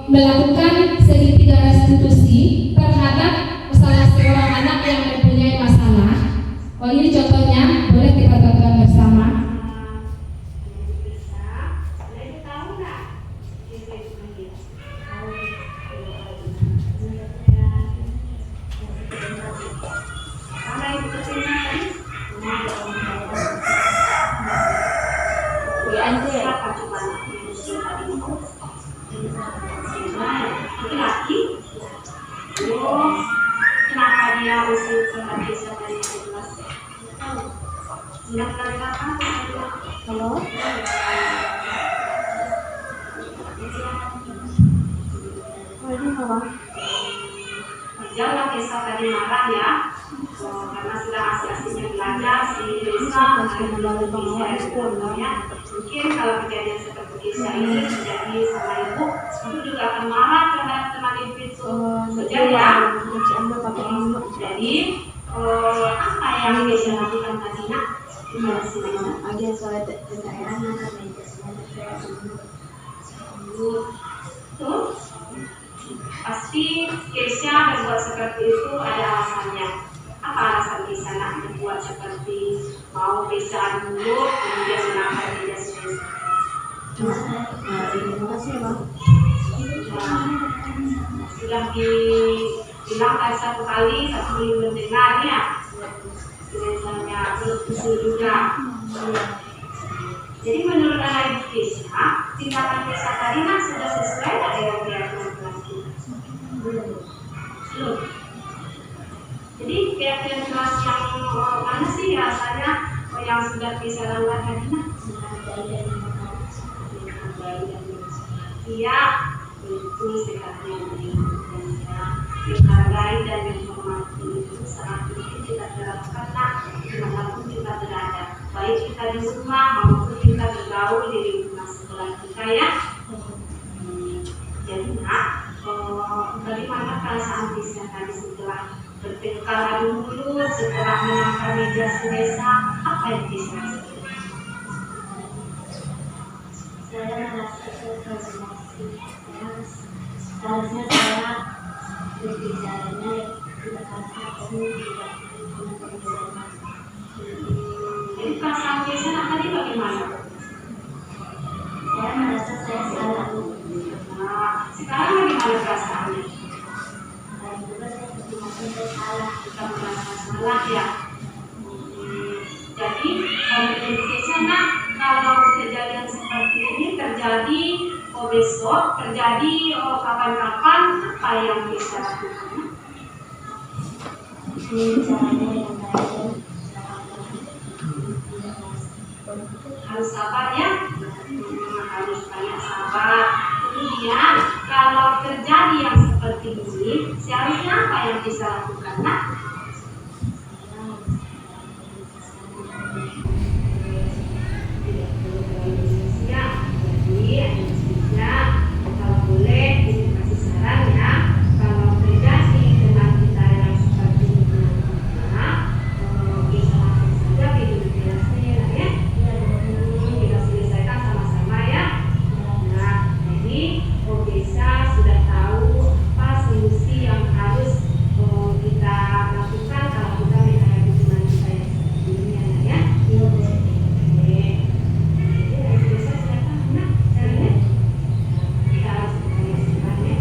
melakukan segitiga restitusi terhadap salah seorang anak yang mempunyai masalah. Ini contohnya, boleh kita tonton bersama. Tahu nggak? Siapa coba laki-laki? Oh, kenapa dia usia sebagai dari 11? Sudah kali apa? Halo? Jangan kisah tadi marah ya, karena sudah asik-asiknya belajar si Lisa ya. Mungkin kalau kejadian seperti Lisa ini terjadi sama ibu, itu juga akan marah terhadap teman itu. Jadi ya, jadi apa yang bisa lakukan tadi nak? Ada soal daerahnya tuh. Pasti Keisha berbuat seperti itu ada alasannya. Apa alasan Keisha nak berbuat seperti mau Keisha dulu kemudian menangkap dia sendiri? Terima kasih bang. Sudah dibilangkan satu kali, satu kali mendengar ya. Biasanya berusul juga. Jadi menurut analis Keisha, tindakan Keisha tadi kan sudah sesuai dengan keyakinan kelas kita. Belum. Jadi keyakinan kelas yang mana sih rasanya yang sudah Keisha lakukan tadi nah? Iya, itu sikapnya menghargai dan menghormati itu sangat penting kita terapkan dimanapun kita berada, baik kita di rumah maupun kita bergaul di lingkungan sekolah kita ya. Jadi nak, bagaimana perasaan Keisha tadi setelah bertengkar adu mulut, setelah menangkap meja Selesa, apa yang Keisha rasakan? Saya merasa terkonfirmasi. Seharusnya saya berbicaranya tidak kasar, tidak mengenai. Jadi perasaan Keisha tadi bagaimana? Saya merasa saya salah. Nah, sekarang bagaimana perasaannya? Saya juga saya salah. Kita merasa salah ya. Jadi menurut Keisha nak, kalau kejadian seperti ini terjadi besok, terjadi kapan-kapan, apa yang Keisha lakukan? Caranya yang baik. Harus sabar ya, harus banyak sabar. Kemudian kalau terjadi yang seperti ini, seharusnya apa yang bisa lakukan nak? Ya, jadi kalau boleh dikasih saran ya, kalau terjadi dengan kita yang seperti ini, bisa langsung saja video kelasnya ya. Kita selesaikan sama-sama ya. Nah, jadi Keisha sudah tahu apa solusi yang harus kita lakukan kalau kita menghadapi teman kita yang seperti ini ya. Oke. Jadi Keisha sudah tahu nah, caranya kita harus bertanya ya.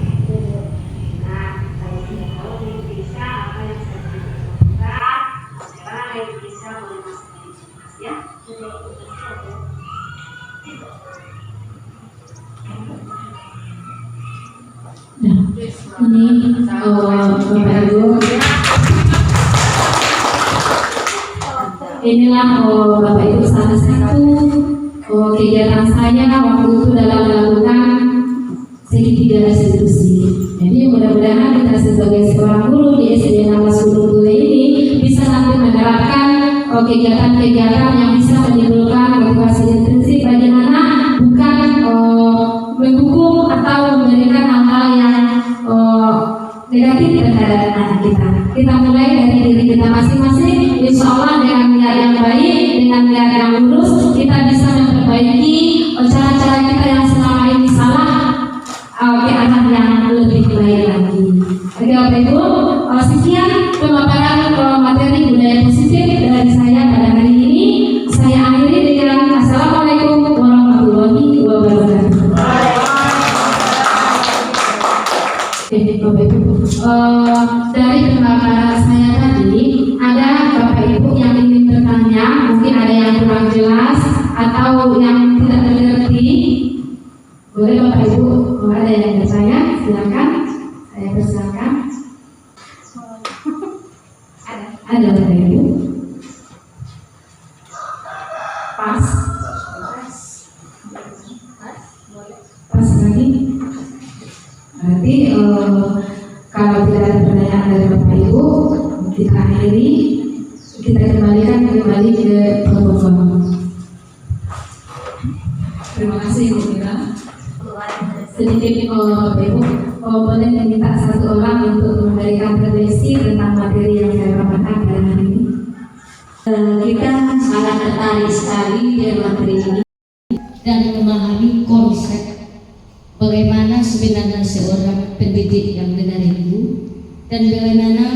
Nah, kalau sudah tahu dari Keisha apa yang harus kita lakukan, sekarang dari Keisha boleh masuk ya. Ini Bapak Ibu, inilah Bapak Ibu salah satu kegiatan saya waktu itu dalam melakukan segitiga restitusi. Jadi mudah-mudahan kita sebagai seorang guru di SD Nama Sulung Tule ini bisa nanti menerapkan kegiatan-kegiatan yang bisa menimbulkan motivasi intrinsik bagi anak, bukan mendukung atau memberikan hal-hal yang negatif terhadap anak kita. Kita mulai dari diri kita masing-masing. Insya Allah dengan niat yang baik, dengan niat yang lurus, kita bisa memperbaiki cara-cara kita yang selama ini salah ke anak yang lebih baik lagi. Oke Bapak Ibu, sekian pemaparan materi budaya positif dari saya pada hari ini. Saya akhiri dengan Assalamualaikum warahmatullahi wabarakatuh. Bapak Ibu, dari pemaparan saya tadi ada Bapak Ibu yang ingin bertanya, mungkin ada yang kurang jelas atau yang tidak Boleh Bapak Ibu, kalau ada yang bertanya, silakan. Saya persilakan. Ada Bapak Ibu. Pas lagi. Berarti kalau tidak ada pertanyaan dari Bapak Ibu, kita akhiri. Kita kembalikan kembali ke pertemuan. Terima kasih Ibu Mira. Sedikit Bapak Ibu, boleh meminta satu orang untuk memberikan refleksi tentang materi yang saya paparkan pada hari ini. Kita sangat tertarik sekali dengan materi ini dan memahami konsep bagaimana sebenarnya seorang pendidik yang benar itu dan bagaimana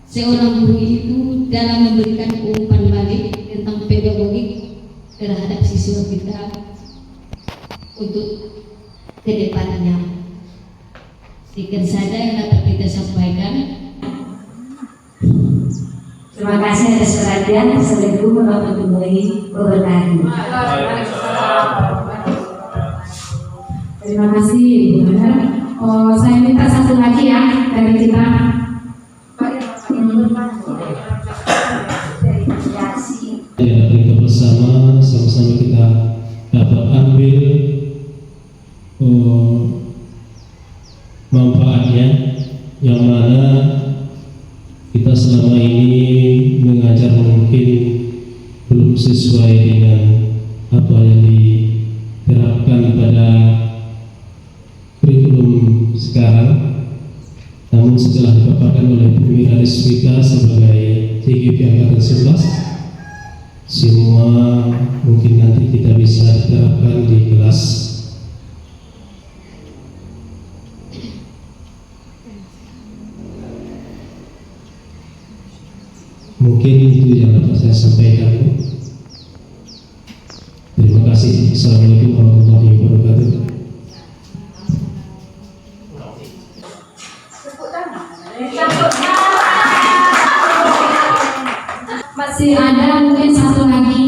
seorang guru itu dalam memberikan umpan balik tentang pedagogik terhadap siswa kita untuk kedepannya. Sekian saja yang dapat kita sampaikan. Terima kasih atas perhatian. Assalamualaikum warahmatullahi wabarakatuh. Terima kasih Ibu Benar. Saya minta satu lagi ya dari kita. Kita bersama, sama-sama kita dapat ambil manfaatnya, yang mana kita selama ini mengajar mungkin belum sesuai dengan apa yang diterapkan pada kurikulum sekarang. Namun setelah dipaparkan oleh Bu Mira Rizwika sebagai CGP Angkatan 11, semua mungkin nanti kita bisa diterapkan di kelas. Mungkin itu yang dapat saya sampaikan. Terima kasih. Assalamualaikum warahmatullahi wabarakatuh. Masih ada mungkin satu lagi.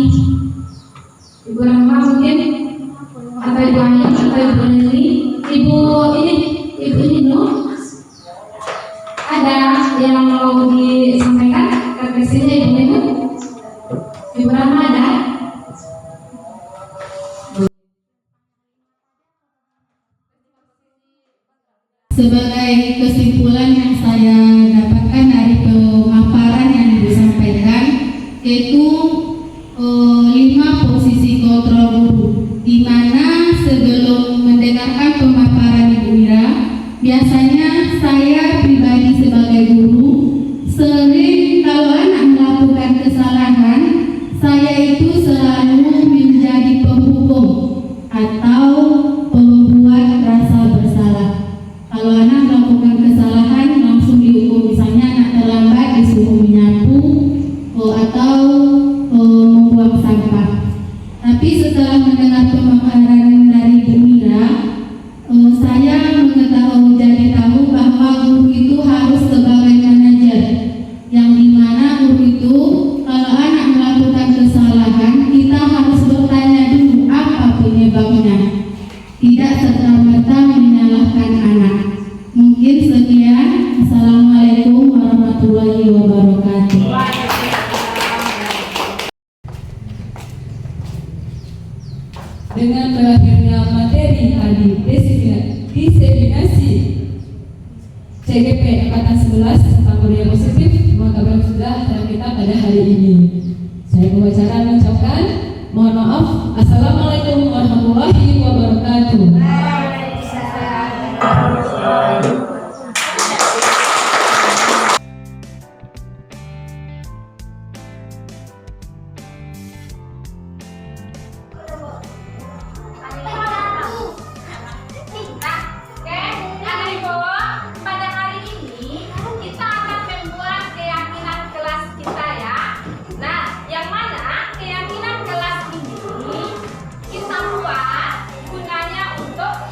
Ibu Rahma mungkin, atau Ibu Ayu, atau Ibu Neni, Ibu Nino, ada yang mau disampaikan refleksinya Ibu Nino? Ibu Rahma ada? Sebagai kesimpulan yang saya dapatkan dari pemaparan yang disampaikan, yaitu 5 posisi kontrol guru, di mana sebelum mendengarkan pemaparan Ibu Mira, biasanya saya pribadi sebagai guru sering kalau anak melakukan kesalahan, saya itu selalu menjadi penghukum atau pembuat rasa bersalah. Kalau anak melakukan kesalahan langsung dihukum, misalnya anak terlambat disuruh menyapu atau membuang sampah. Tapi setelah mendengar pemaparan dari Bu Mira, saya mengetahui jadi tahu bahwa guru itu harus sebagai manajer, yang dimana guru itu kalau anak melakukan kesalahan kita harus bertanya dulu apa penyebabnya, tidak serta-merta menyalahkan anak. Mungkin sekian. Assalamualaikum warahmatullahi wabarakatuh. Dengan berakhirnya materi tadi diseminasi CGP Angkatan 11 tentang budaya positif, maka sudah acara kita pada hari ini. Saya pembicara mengucapkan mohon maaf. Assalamualaikum warahmatullahi wabarakatuh. Pada hari ini kita akan membuat keyakinan kelas kita ya. Nah, yang mana keyakinan kelas ini kita buat gunanya untuk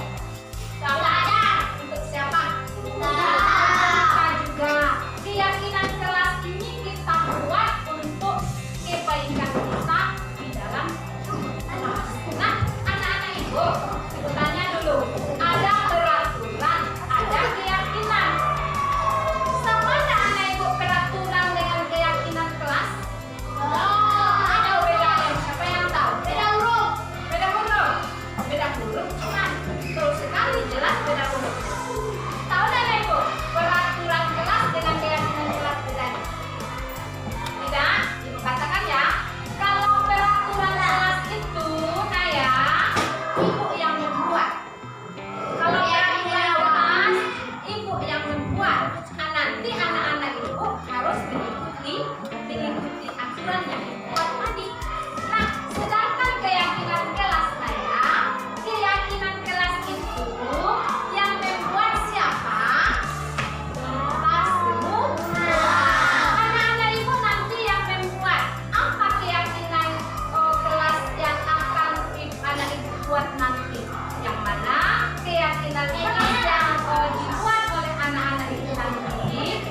buat nanti, yang mana keyakinan keras yang dibuat oleh anak-anak itu nanti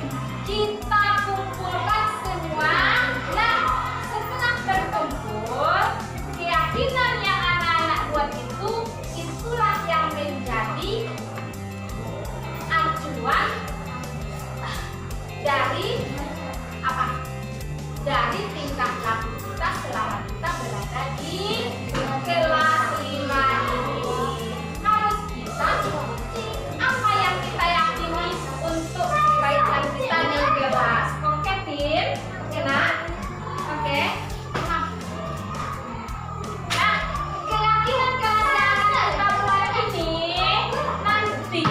kita kumpulkan semua. Nah, setelah berkumpul, keyakinan yang anak-anak buat itu, itulah yang menjadi acuan dari apa? Dari tingkah laku kita selama kita berada di kelas 5 ini. Harus bisa apa yang kita yakini untuk kebaikan kita di kelas. Oke, Tim? Oke, nak? Oke? Nah, keyakinan kelas yang kita buat ini nanti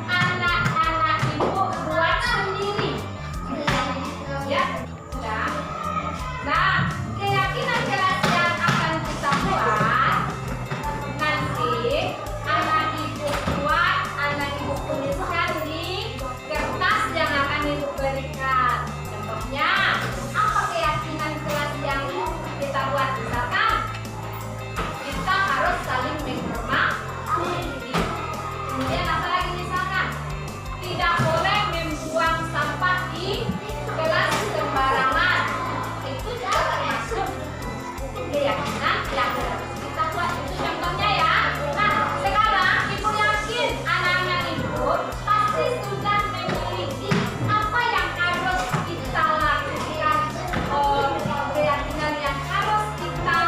anak-anak ibu buat sendiri. Ya, sudah. Nah, keyakinan kelas yang akan kita buat nanti anak ibu buat, anak ibu tuliskan di kertas yang akan ibu berikan. Contohnya, apa keyakinan kelas yang kita buat? Misalkan kita harus saling menghormati. Kemudian apa lagi misalkan? Tidak boleh membuang sampah di kelas sembarangan. Itu juga termasuk keyakinan yang harus kita buat. Itu contohnya ya. Nah, sekarang ibu yakin anak-anak ibu pasti sudah memiliki apa yang harus kita lakukan, keyakinan yang harus kita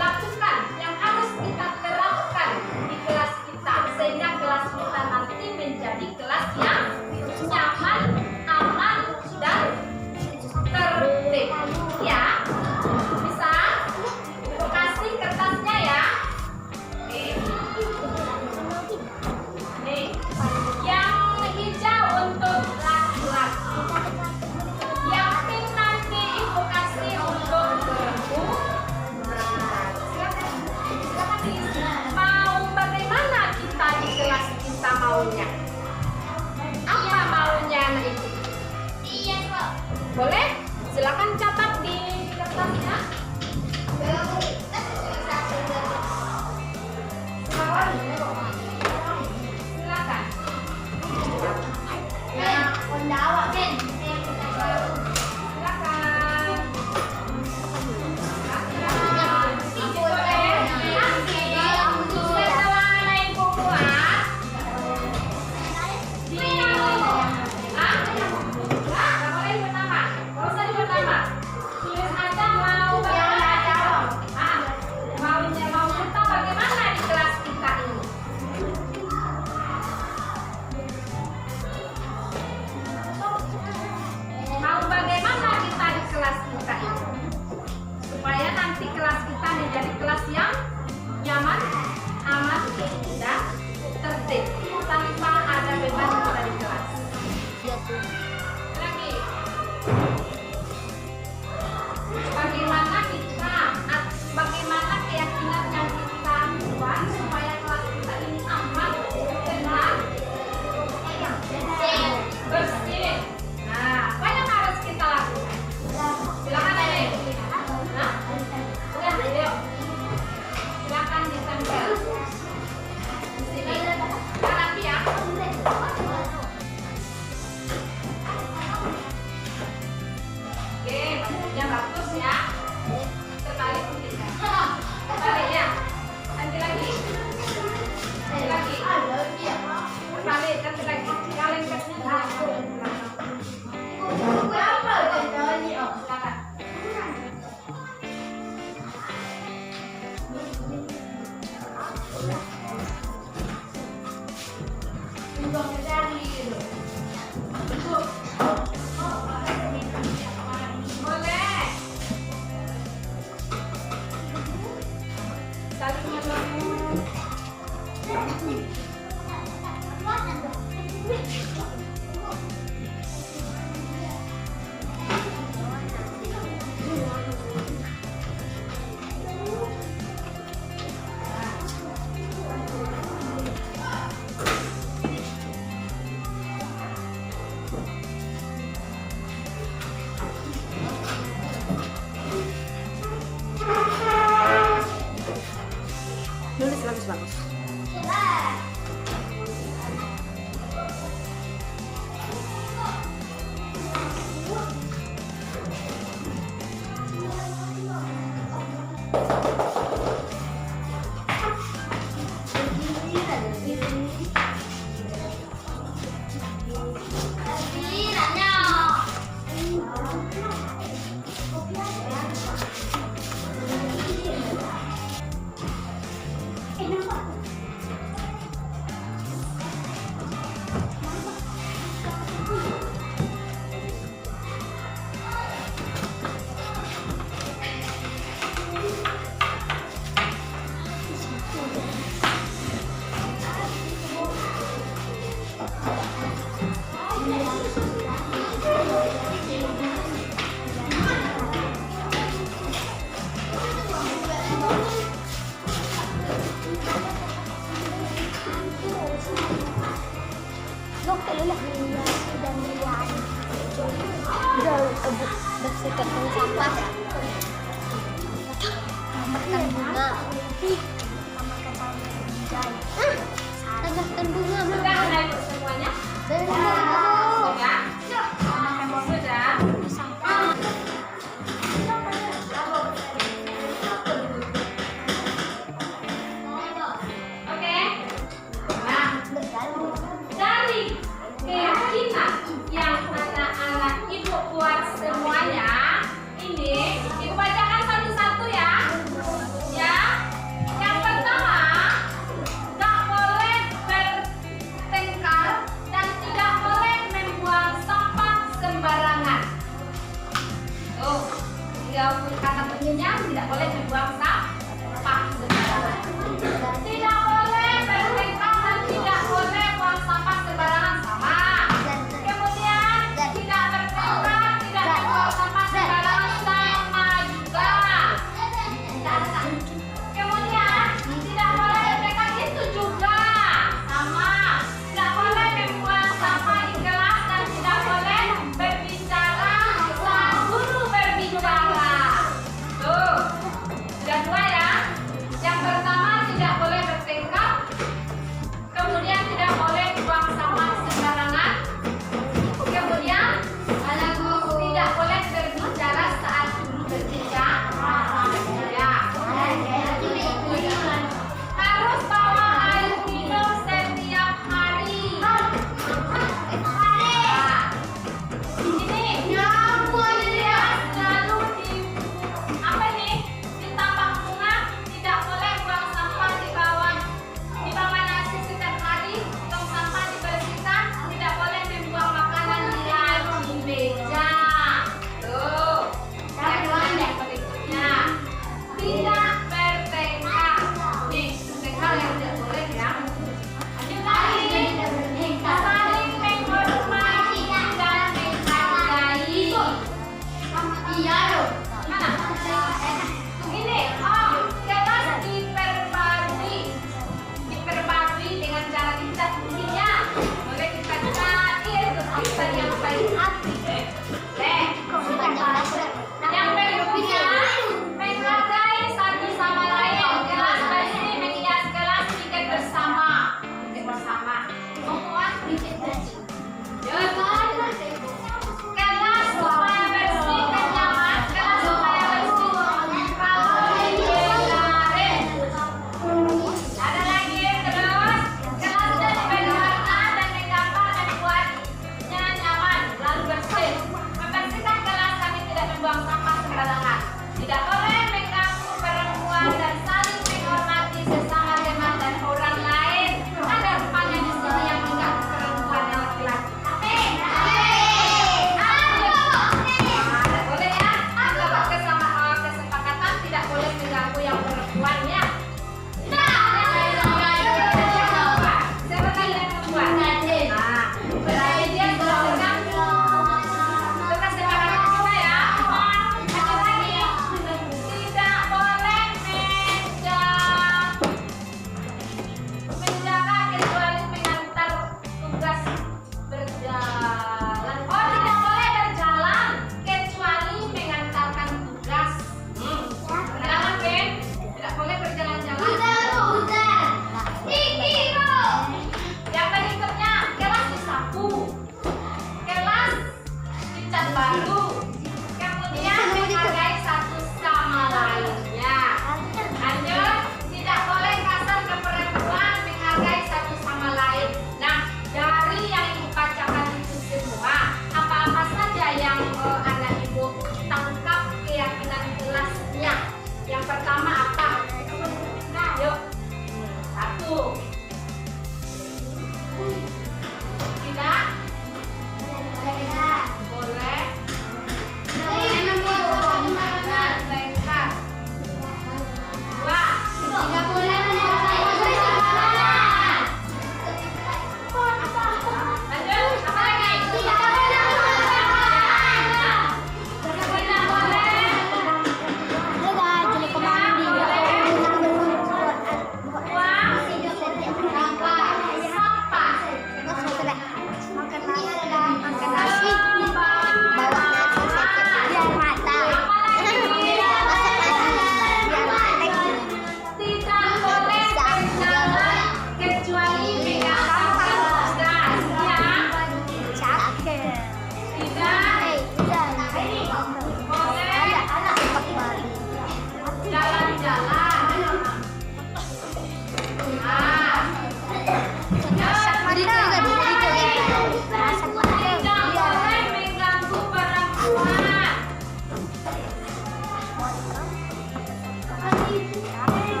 lakukan, yang harus kita terapkan di kelas kita, sehingga kelas kita nanti menjadi kelas yang nyaman, aman, dan tertib. Ya, bisa ibu kasih kertasnya ya. Nih, yang hijau untuk laki-laki, yang pink nanti ibu kasih untuk perempuan. Silakan diisi. Mau bagaimana kita di kelas kita maunya? Apa maunya anak ibu? Iya, Pak. Boleh? Silakan catat di kertasnya. Silakan. Mau kita bagaimana di kelas kita ini? Mau bagaimana kita di kelas kita ini? Supaya nanti kelas kita menjadi kelas yang nyaman, aman, dan tertib, tanpa ada beban kita di kelas. Lagi, bagaimana keyakinan yang kita buat supaya kelas kita ini aman, tenang, bersih. Nah, apa yang harus kita lakukan? Silakan aja ibu. Nah, udah, yuk. Silakan ditempel di sini. Nah, nanti ya. Oke, bentuknya bagus ya. Terbalik tulisnya. Terbalik ya. Nanti lagi. Nanti lagi. Terbalik, nanti lagi. Kalian ke sini. Silakan. Boleh. Saling menolong. Nulis bagus-bagus. Bersihkan sampah ya. Makan bunga.